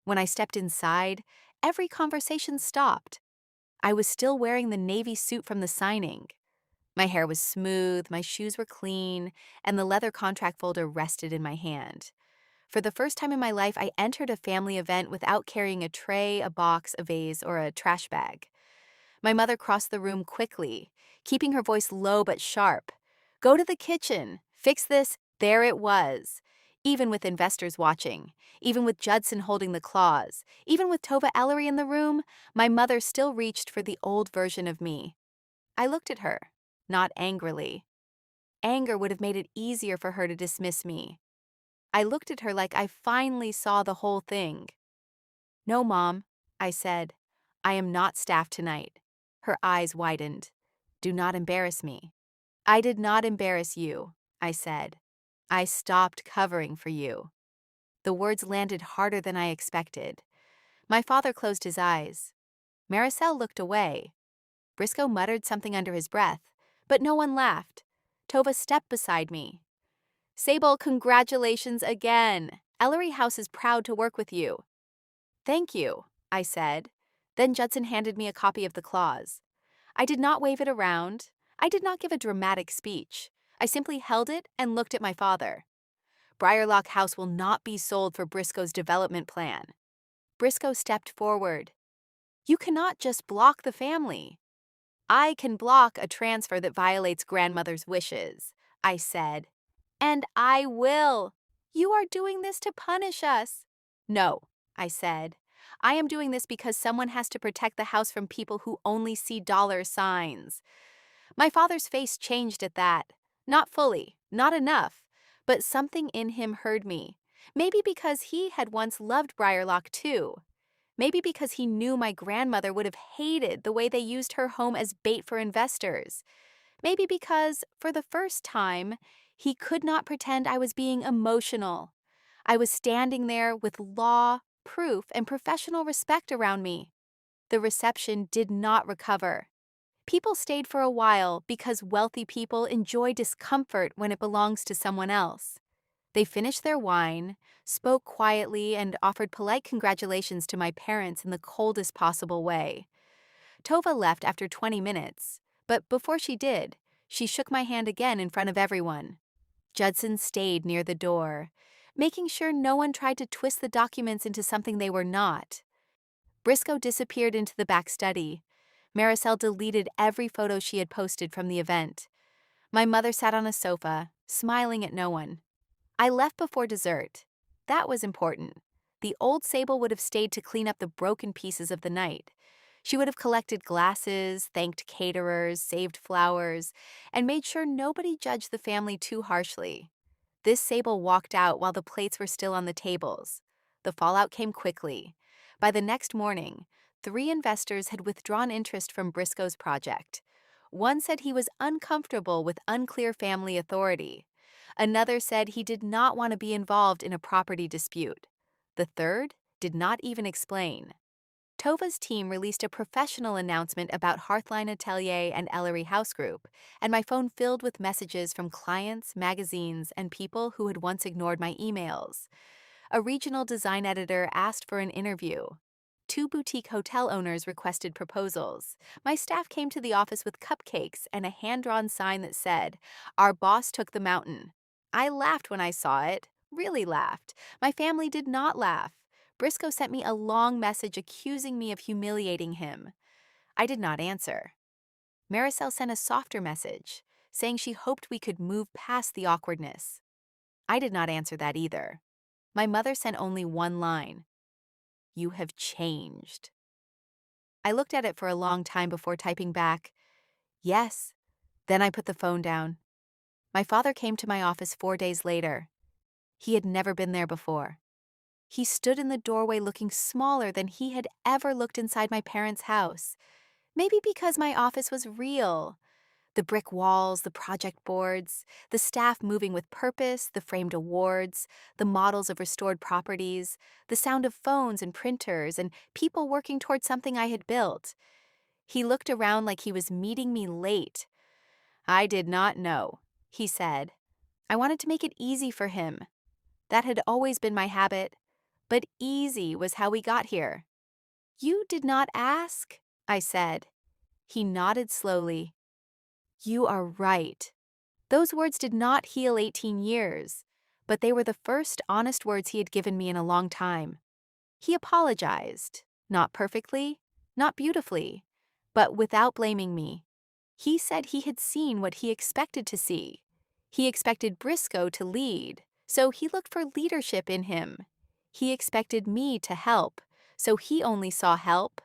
When I stepped inside, every conversation stopped. I was still wearing the navy suit from the signing. My hair was smooth, my shoes were clean, and the leather contract folder rested in my hand. For the first time in my life, I entered a family event without carrying a tray, a box, a vase, or a trash bag. My mother crossed the room quickly, keeping her voice low but sharp. Go to the kitchen. Fix this. There it was. Even with investors watching, even with Judson holding the claws, even with Tova Ellery in the room, my mother still reached for the old version of me. I looked at her, not angrily. Anger would have made it easier for her to dismiss me. I looked at her like I finally saw the whole thing. No, Mom, I said. I am not staff tonight. Her eyes widened. Do not embarrass me. I did not embarrass you, I said. I stopped covering for you. The words landed harder than I expected. My father closed his eyes. Maricel looked away. Briscoe muttered something under his breath, but no one laughed. Tova stepped beside me. Sable, congratulations again. Ellery House is proud to work with you. Thank you, I said. Then Judson handed me a copy of the clause. I did not wave it around. I did not give a dramatic speech. I simply held it and looked at my father. Briarlock House will not be sold for Briscoe's development plan. Briscoe stepped forward. You cannot just block the family. I can block a transfer that violates grandmother's wishes, I said. And I will. You are doing this to punish us. No, I said. I am doing this because someone has to protect the house from people who only see dollar signs. My father's face changed at that. Not fully, not enough, but something in him heard me. Maybe because he had once loved Briarlock too. Maybe because he knew my grandmother would have hated the way they used her home as bait for investors. Maybe because, for the first time, he could not pretend I was being emotional. I was standing there with law, proof, and professional respect around me. The reception did not recover. People stayed for a while because wealthy people enjoy discomfort when it belongs to someone else. They finished their wine, spoke quietly, and offered polite congratulations to my parents in the coldest possible way. Tova left after 20 minutes, but before she did, she shook my hand again in front of everyone. Judson stayed near the door, making sure no one tried to twist the documents into something they were not. Briscoe disappeared into the back study. Maricel deleted every photo she had posted from the event. My mother sat on a sofa, smiling at no one. I left before dessert. That was important. The old Sable would have stayed to clean up the broken pieces of the night. She would have collected glasses, thanked caterers, saved flowers, and made sure nobody judged the family too harshly. This Sable walked out while the plates were still on the tables. The fallout came quickly. By the next morning, 3 investors had withdrawn interest from Briscoe's project. One said he was uncomfortable with unclear family authority. Another said he did not want to be involved in a property dispute. The third did not even explain. Tova's team released a professional announcement about Hearthline Atelier and Ellery House Group, and my phone filled with messages from clients, magazines, and people who had once ignored my emails. A regional design editor asked for an interview. 2 boutique hotel owners requested proposals. My staff came to the office with cupcakes and a hand-drawn sign that said, "Our boss took the mountain." I laughed when I saw it, really laughed. My family did not laugh. Briscoe sent me a long message accusing me of humiliating him. I did not answer. Maricel sent a softer message, saying she hoped we could move past the awkwardness. I did not answer that either. My mother sent only one line. You have changed. I looked at it for a long time before typing back, yes. Then I put the phone down. My father came to my office 4 days later. He had never been there before. He stood in the doorway looking smaller than he had ever looked inside my parents' house. Maybe because my office was real. The brick walls, the project boards, the staff moving with purpose, the framed awards, the models of restored properties, the sound of phones and printers, and people working toward something I had built. He looked around like he was meeting me late. I did not know, he said. I wanted to make it easy for him. That had always been my habit. But easy was how we got here. You did not ask, I said. He nodded slowly. You are right. Those words did not heal 18 years, but they were the first honest words he had given me in a long time. He apologized, not perfectly, not beautifully, but without blaming me. He said he had seen what he expected to see. He expected Briscoe to lead, so he looked for leadership in him. He expected me to help, so he only saw help.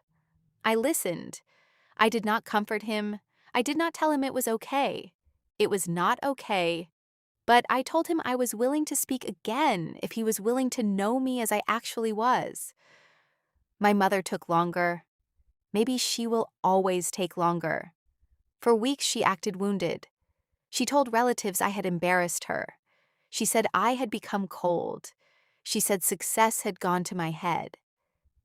I listened. I did not comfort him. I did not tell him it was okay. It was not okay, but I told him I was willing to speak again if he was willing to know me as I actually was. My mother took longer. Maybe she will always take longer. For weeks she acted wounded. She told relatives I had embarrassed her. She said I had become cold. She said success had gone to my head.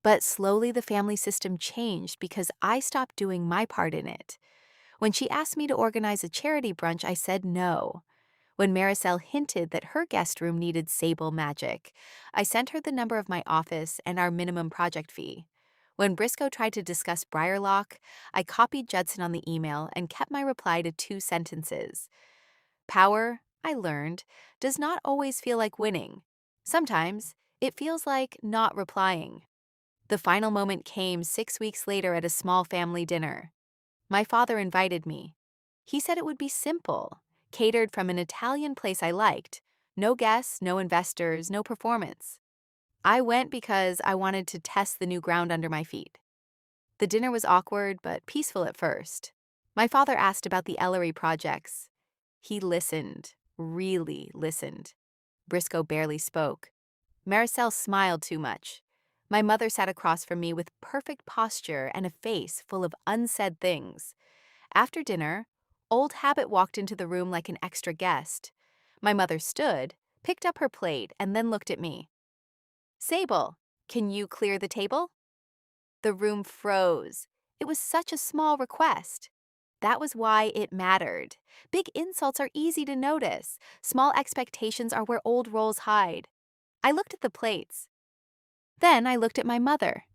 But slowly the family system changed because I stopped doing my part in it. When she asked me to organize a charity brunch, I said no. When Maricel hinted that her guest room needed Sable magic, I sent her the number of my office and our minimum project fee. When Briscoe tried to discuss Briarlock, I copied Judson on the email and kept my reply to 2 sentences. Power, I learned, does not always feel like winning. Sometimes it feels like not replying. The final moment came 6 weeks later at a small family dinner. My father invited me. He said it would be simple, catered from an Italian place I liked. No guests, no investors, no performance. I went because I wanted to test the new ground under my feet. The dinner was awkward but peaceful at first. My father asked about the Ellery projects. He listened, really listened. Briscoe barely spoke. Maricel smiled too much. My mother sat across from me with perfect posture and a face full of unsaid things. After dinner, Old Habit walked into the room like an extra guest. My mother stood, picked up her plate, and then looked at me. Sable, can you clear the table? The room froze. It was such a small request. That was why it mattered. Big insults are easy to notice. Small expectations are where old roles hide. I looked at the plates. Then I looked at my mother.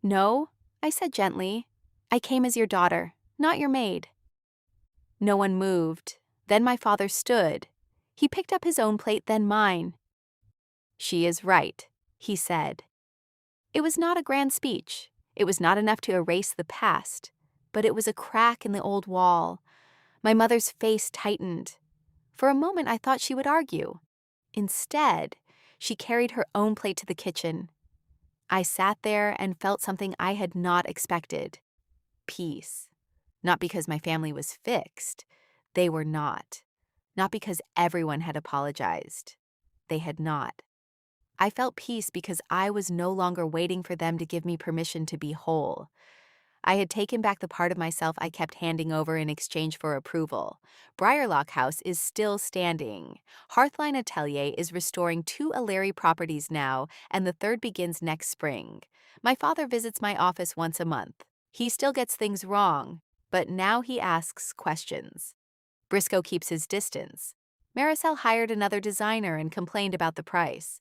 No, I said gently. I came as your daughter, not your maid. No one moved. Then my father stood. He picked up his own plate, then mine. She is right, he said. It was not a grand speech. It was not enough to erase the past, but it was a crack in the old wall. My mother's face tightened. For a moment, I thought she would argue. Instead, she carried her own plate to the kitchen. I sat there and felt something I had not expected. Peace. Not because my family was fixed. They were not. Not because everyone had apologized. They had not. I felt peace because I was no longer waiting for them to give me permission to be whole. I had taken back the part of myself I kept handing over in exchange for approval. Briarlock House is still standing. Hearthline Atelier is restoring 2 Alary properties now, and the 3rd begins next spring. My father visits my office once a month. He still gets things wrong, but now he asks questions. Briscoe keeps his distance. Maricel hired another designer and complained about the price.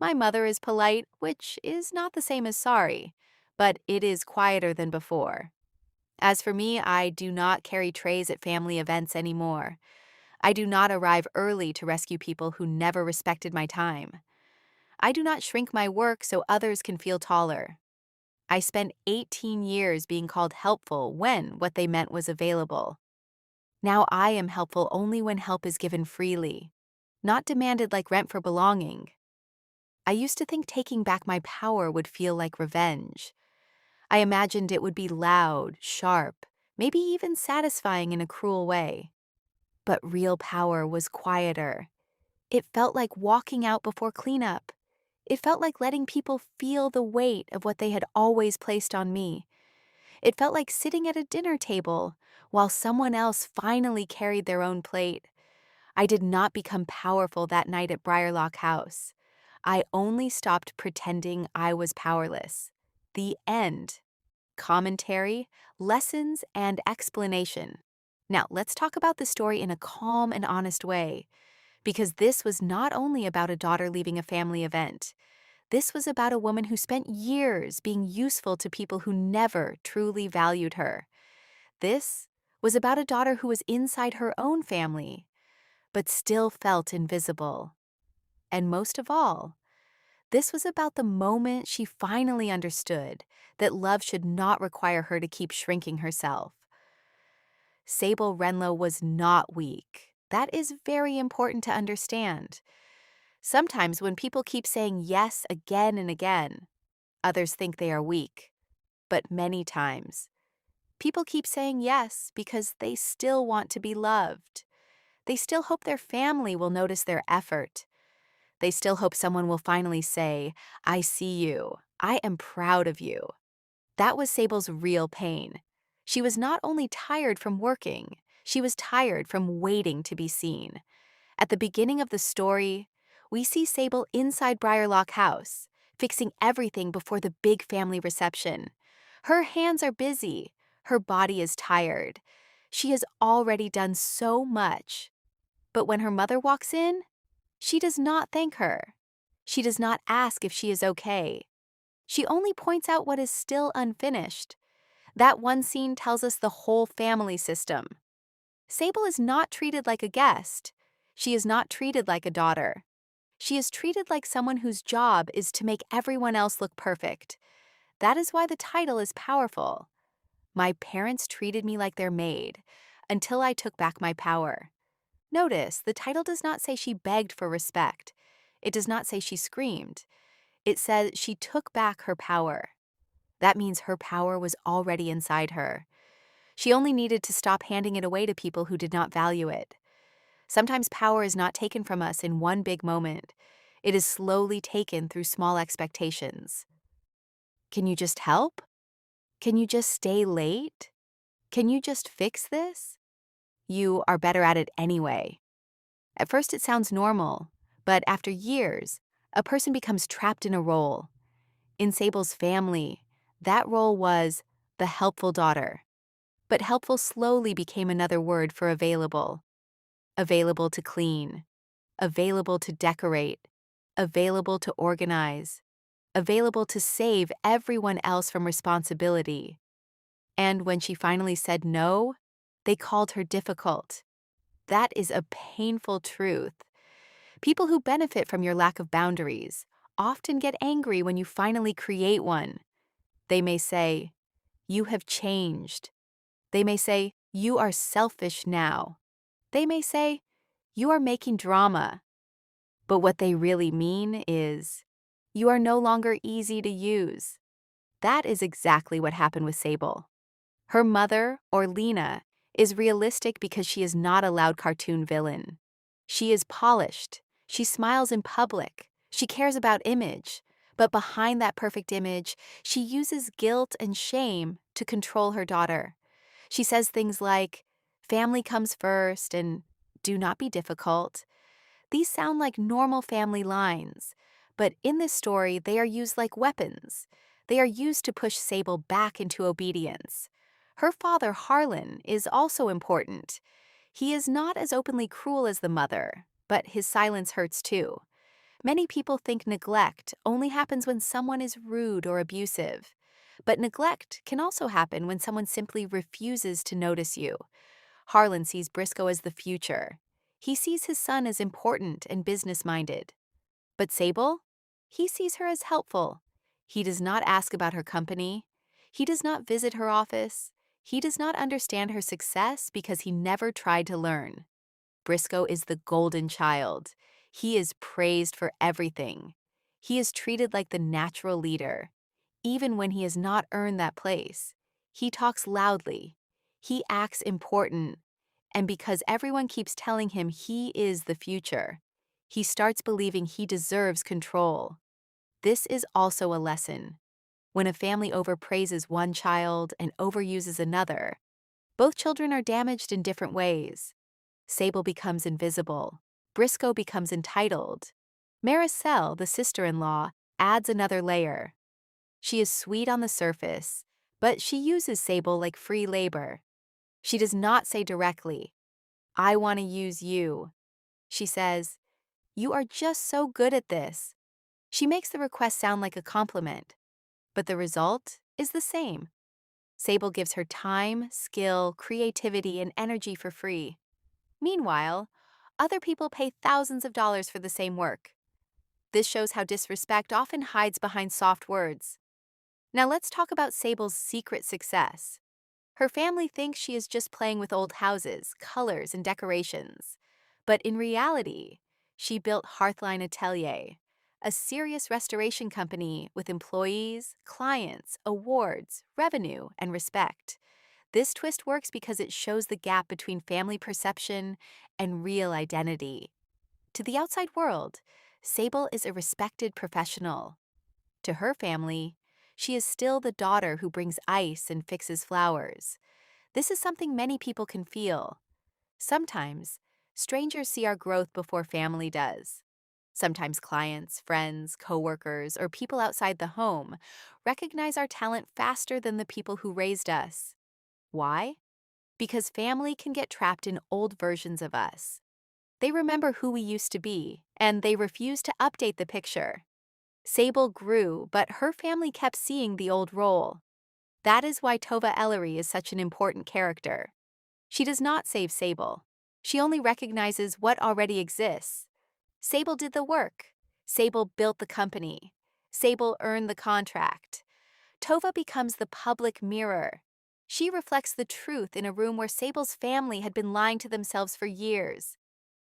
My mother is polite, which is not the same as sorry, but it is quieter than before. As for me, I do not carry trays at family events anymore. I do not arrive early to rescue people who never respected my time. I do not shrink my work so others can feel taller. I spent 18 years being called helpful when what they meant was available. Now I am helpful only when help is given freely, not demanded like rent for belonging. I used to think taking back my power would feel like revenge. I imagined it would be loud, sharp, maybe even satisfying in a cruel way. But real power was quieter. It felt like walking out before cleanup. It felt like letting people feel the weight of what they had always placed on me. It felt like sitting at a dinner table while someone else finally carried their own plate. I did not become powerful that night at Briarlock House. I only stopped pretending I was powerless. The end. Commentary, lessons, and explanation. Now, let's talk about the story in a calm and honest way, because this was not only about a daughter leaving a family event. This was about a woman who spent years being useful to people who never truly valued her. This was about a daughter who was inside her own family, but still felt invisible. And most of all, this was about the moment she finally understood that love should not require her to keep shrinking herself. Sable Wrenlow was not weak. That is very important to understand. Sometimes when people keep saying yes again and again, others think they are weak. But many times, people keep saying yes because they still want to be loved. They still hope their family will notice their effort. They still hope someone will finally say, "I see you. I am proud of you." That was Sable's real pain. She was not only tired from working, she was tired from waiting to be seen. At the beginning of the story, we see Sable inside Briarlock House, fixing everything before the big family reception. Her hands are busy, her body is tired. She has already done so much. But when her mother walks in, she does not thank her. She does not ask if she is okay. She only points out what is still unfinished. That one scene tells us the whole family system. Sable is not treated like a guest. She is not treated like a daughter. She is treated like someone whose job is to make everyone else look perfect. That is why the title is powerful. My parents treated me like their maid, until I took back my power. Notice, the title does not say she begged for respect. It does not say she screamed. It says she took back her power. That means her power was already inside her. She only needed to stop handing it away to people who did not value it. Sometimes power is not taken from us in one big moment. It is slowly taken through small expectations. Can you just help? Can you just stay late? Can you just fix this? You are better at it anyway. At first it sounds normal, but after years, a person becomes trapped in a role. In Sable's family, that role was the helpful daughter. But helpful slowly became another word for available. Available to clean, available to decorate, available to organize, available to save everyone else from responsibility. And when she finally said no, they called her difficult. That is a painful truth. People who benefit from your lack of boundaries often get angry when you finally create one. They may say, "You have changed." They may say, "You are selfish now." They may say, "You are making drama." But what they really mean is, "You are no longer easy to use." That is exactly what happened with Sable. Her mother, or Lena, is realistic because she is not a loud cartoon villain. She is polished. She smiles in public. She cares about image. But behind that perfect image, she uses guilt and shame to control her daughter. She says things like, "Family comes first," and "Do not be difficult." These sound like normal family lines, but in this story, they are used like weapons. They are used to push Sable back into obedience. Her father, Harlan, is also important. He is not as openly cruel as the mother, but his silence hurts too. Many people think neglect only happens when someone is rude or abusive. But neglect can also happen when someone simply refuses to notice you. Harlan sees Briscoe as the future. He sees his son as important and business-minded. But Sable? He sees her as helpful. He does not ask about her company. He does not visit her office. He does not understand her success because he never tried to learn. Briscoe is the golden child. He is praised for everything. He is treated like the natural leader. Even when he has not earned that place, he talks loudly. He acts important. And because everyone keeps telling him he is the future, he starts believing he deserves control. This is also a lesson. When a family overpraises one child and overuses another, both children are damaged in different ways. Sable becomes invisible. Briscoe becomes entitled. Maricel, the sister-in-law, adds another layer. She is sweet on the surface, but she uses Sable like free labor. She does not say directly, "I want to use you." She says, "You are just so good at this." She makes the request sound like a compliment, but the result is the same. Sable gives her time, skill, creativity, and energy for free. Meanwhile, other people pay thousands of dollars for the same work. This shows how disrespect often hides behind soft words. Now let's talk about Sable's secret success. Her family thinks she is just playing with old houses, colors, and decorations. But in reality, she built Hearthline Atelier, a serious restoration company with employees, clients, awards, revenue, and respect. This twist works because it shows the gap between family perception and real identity. To the outside world, Sable is a respected professional. To her family, she is still the daughter who brings ice and fixes flowers. This is something many people can feel. Sometimes, strangers see our growth before family does. Sometimes clients, friends, coworkers, or people outside the home recognize our talent faster than the people who raised us. Why? Because family can get trapped in old versions of us. They remember who we used to be, and they refuse to update the picture. Sable grew, but her family kept seeing the old role. That is why Tova Ellery is such an important character. She does not save Sable. She only recognizes what already exists. Sable did the work. Sable built the company. Sable earned the contract. Tova becomes the public mirror. She reflects the truth in a room where Sable's family had been lying to themselves for years.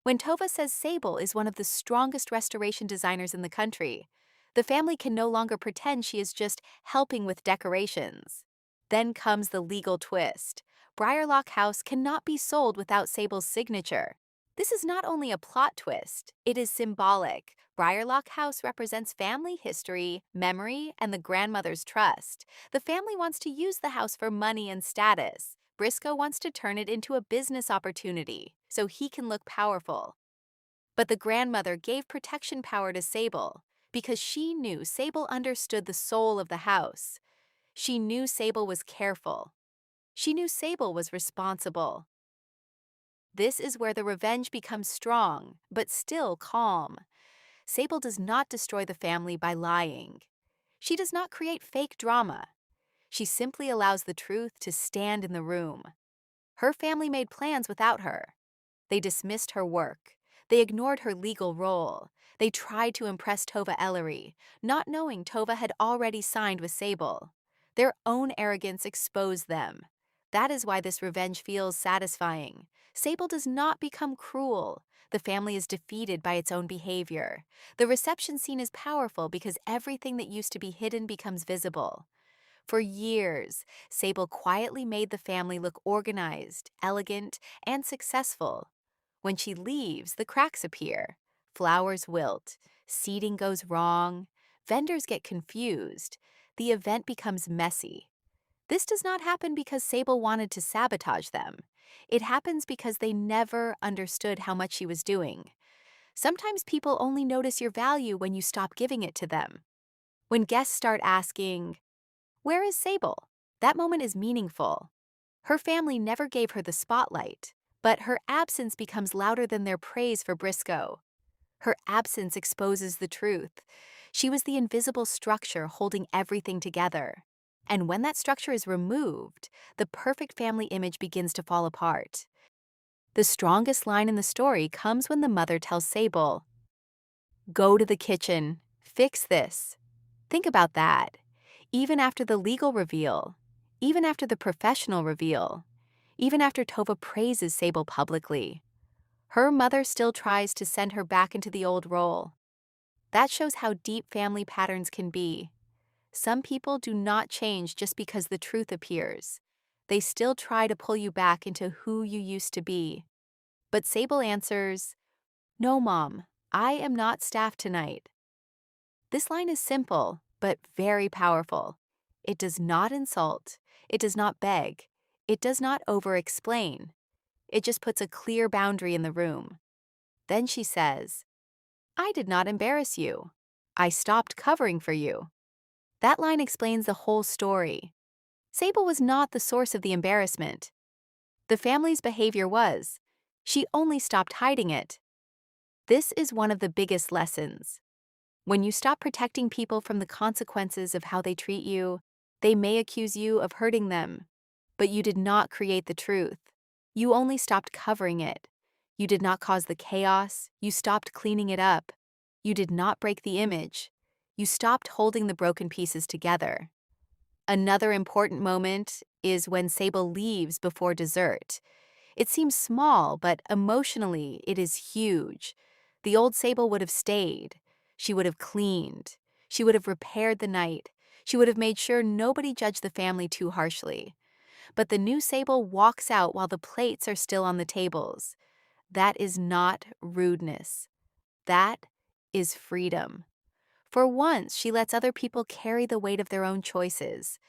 When Tova says Sable is one of the strongest restoration designers in the country, the family can no longer pretend she is just helping with decorations. Then comes the legal twist. Briarlock House cannot be sold without Sable's signature. This is not only a plot twist, it is symbolic. Briarlock House represents family history, memory, and the grandmother's trust. The family wants to use the house for money and status. Briscoe wants to turn it into a business opportunity, so he can look powerful. But the grandmother gave protection power to Sable because she knew Sable understood the soul of the house. She knew Sable was careful. She knew Sable was responsible. This is where the revenge becomes strong, but still calm. Sable does not destroy the family by lying. She does not create fake drama. She simply allows the truth to stand in the room. Her family made plans without her. They dismissed her work. They ignored her legal role. They tried to impress Tova Ellery, not knowing Tova had already signed with Sable. Their own arrogance exposed them. That is why this revenge feels satisfying. Sable does not become cruel. The family is defeated by its own behavior. The reception scene is powerful because everything that used to be hidden becomes visible. For years, Sable quietly made the family look organized, elegant, and successful. When she leaves, the cracks appear. Flowers wilt, seating goes wrong, vendors get confused, the event becomes messy. This does not happen because Sable wanted to sabotage them. It happens because they never understood how much she was doing. Sometimes people only notice your value when you stop giving it to them. When guests start asking, "Where is Sable?" that moment is meaningful. Her family never gave her the spotlight, but her absence becomes louder than their praise for Briscoe. Her absence exposes the truth. She was the invisible structure holding everything together. And when that structure is removed, the perfect family image begins to fall apart. The strongest line in the story comes when the mother tells Sable, "Go to the kitchen, fix this." Think about that. Even after the legal reveal, even after the professional reveal, even after Tova praises Sable publicly, her mother still tries to send her back into the old role. That shows how deep family patterns can be. Some people do not change just because the truth appears. They still try to pull you back into who you used to be. But Sable answers, "No, Mom, I am not staff tonight." This line is simple, but very powerful. It does not insult. It does not beg. It does not over-explain. It just puts a clear boundary in the room. Then she says, "I did not embarrass you. I stopped covering for you." That line explains the whole story. Sable was not the source of the embarrassment. The family's behavior was. She only stopped hiding it. This is one of the biggest lessons. When you stop protecting people from the consequences of how they treat you, They may accuse you of hurting them, but you did not create the truth. You only stopped covering it. You did not cause the chaos, you stopped cleaning it up. You did not break the image. You stopped holding the broken pieces together. Another important moment is when Sable leaves before dessert. It seems small, but emotionally it is huge. The old Sable would have stayed. She would have cleaned. She would have repaired the night. She would have made sure nobody judged the family too harshly. But the new Sable walks out while the plates are still on the tables. That is not rudeness. That is freedom. For once, she lets other people carry the weight of their own choices.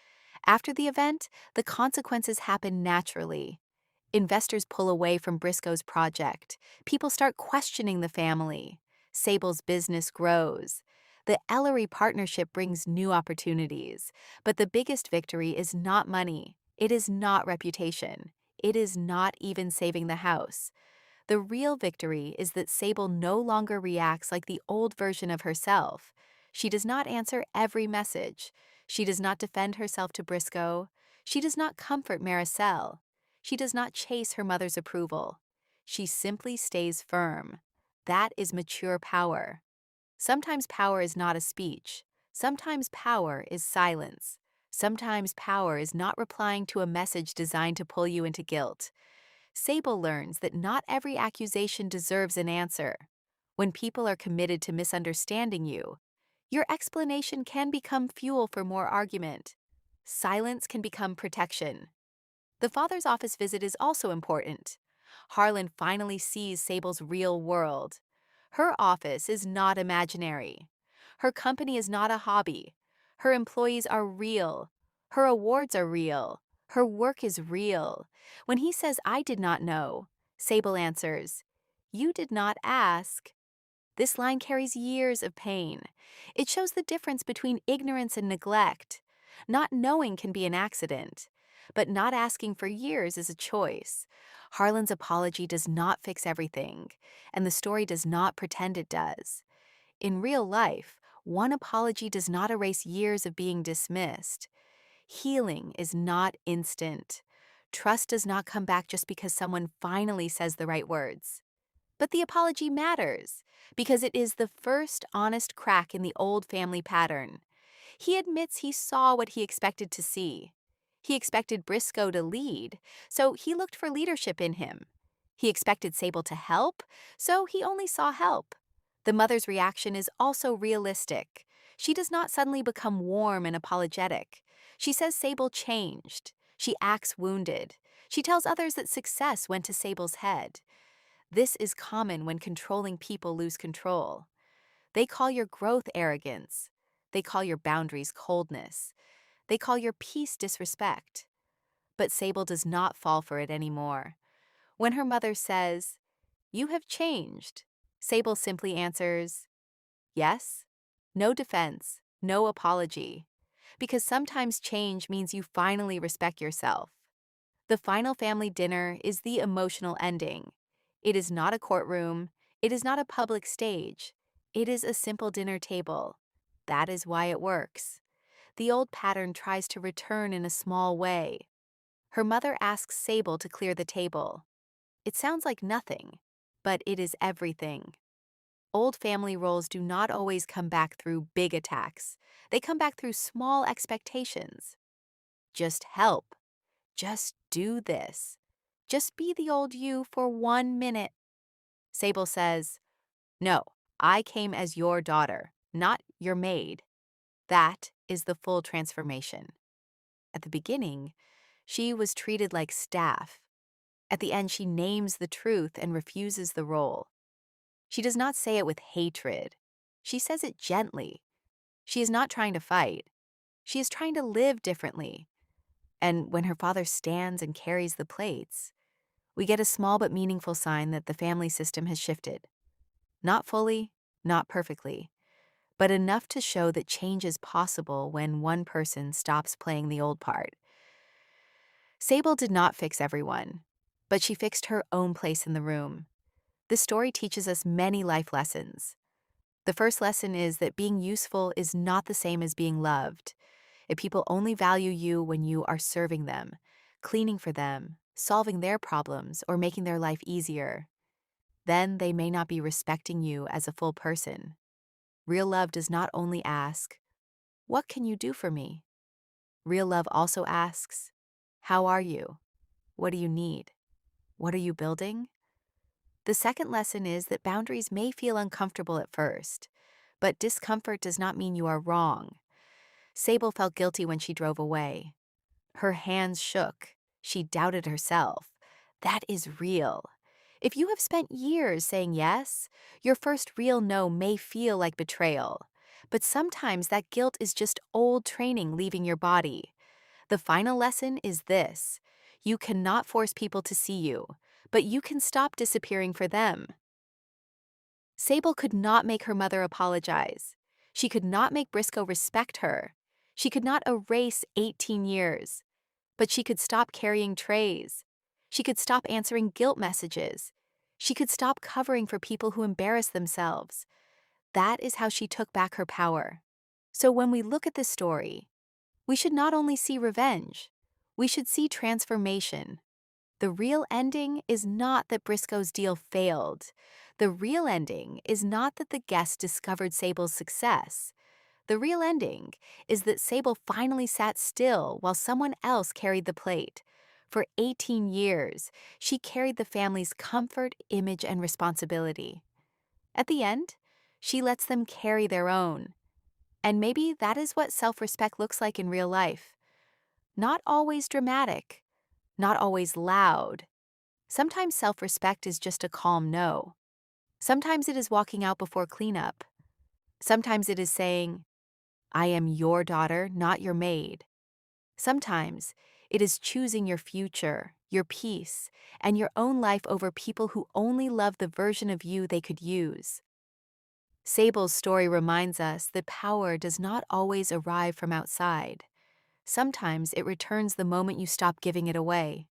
After the event, the consequences happen naturally. Investors pull away from Briscoe's project. People start questioning the family. Sable's business grows. The Ellery partnership brings new opportunities. But the biggest victory is not money. It is not reputation. It is not even saving the house. The real victory is that Sable no longer reacts like the old version of herself. She does not answer every message. She does not defend herself to Briscoe. She does not comfort Maricel. She does not chase her mother's approval. She simply stays firm. That is mature power. Sometimes power is not a speech. Sometimes power is silence. Sometimes power is not replying to a message designed to pull you into guilt. Sable learns that not every accusation deserves an answer. When people are committed to misunderstanding you, your explanation can become fuel for more argument. Silence can become protection. The father's office visit is also important. Harlan finally sees Sable's real world. Her office is not imaginary. Her company is not a hobby. Her employees are real. Her awards are real. Her work is real. When he says, "I did not know," Sable answers, "You did not ask." This line carries years of pain. It shows the difference between ignorance and neglect. Not knowing can be an accident, but not asking for years is a choice. Harlan's apology does not fix everything, and the story does not pretend it does. In real life, one apology does not erase years of being dismissed. Healing is not instant. Trust does not come back just because someone finally says the right words. But the apology matters because it is the first honest crack in the old family pattern. He admits he saw what he expected to see. He expected Briscoe to lead, so he looked for leadership in him. He expected Sable to help, so he only saw help. The mother's reaction is also realistic. She does not suddenly become warm and apologetic. She says Sable changed. She acts wounded. She tells others that success went to Sable's head. This is common when controlling people lose control. They call your growth arrogance. They call your boundaries coldness. They call your peace disrespect. But Sable does not fall for it anymore. When her mother says, "You have changed," Sable simply answers, "Yes." No defense, no apology. Because sometimes change means you finally respect yourself. The final family dinner is the emotional ending. It is not a courtroom. It is not a public stage. It is a simple dinner table. That is why it works. The old pattern tries to return in a small way. Her mother asks Sable to clear the table. It sounds like nothing, but it is everything. Old family roles do not always come back through big attacks. They come back through small expectations. Just help. Just do this. Just be the old you for 1 minute. Sable says, "No, I came as your daughter, not your maid." That is the full transformation. At the beginning, she was treated like staff. At the end, she names the truth and refuses the role. She does not say it with hatred. She says it gently. She is not trying to fight. She is trying to live differently. And when her father stands and carries the plates, we get a small but meaningful sign that the family system has shifted. Not fully, not perfectly, but enough to show that change is possible when one person stops playing the old part. Sable did not fix everyone, but she fixed her own place in the room. This story teaches us many life lessons. The first lesson is that being useful is not the same as being loved. If people only value you when you are serving them, cleaning for them, solving their problems, or making their life easier, then they may not be respecting you as a full person. Real love does not only ask, "What can you do for me?" Real love also asks, "How are you? What do you need? What are you building?" The second lesson is that boundaries may feel uncomfortable at first, but discomfort does not mean you are wrong. Sable felt guilty when she drove away. Her hands shook. She doubted herself. That is real. If you have spent years saying yes, your first real no may feel like betrayal. But sometimes that guilt is just old training leaving your body. The final lesson is this: you cannot force people to see you, but you can stop disappearing for them. Sable could not make her mother apologize. She could not make Briscoe respect her. She could not erase 18 years. But she could stop carrying trays. She could stop answering guilt messages. She could stop covering for people who embarrass themselves. That is how she took back her power. So when we look at this story, we should not only see revenge, we should see transformation. The real ending is not that Briscoe's deal failed. The real ending is not that the guests discovered Sable's success. The real ending is that Sable finally sat still while someone else carried the plate. For 18 years, she carried the family's comfort, image, and responsibility. At the end, she lets them carry their own. And maybe that is what self-respect looks like in real life. Not always dramatic, not always loud. Sometimes self-respect is just a calm no. Sometimes it is walking out before cleanup. Sometimes it is saying, "I am your daughter, not your maid." Sometimes it is choosing your future, your peace, and your own life over people who only love the version of you they could use. Sable's story reminds us that power does not always arrive from outside. Sometimes it returns the moment you stop giving it away.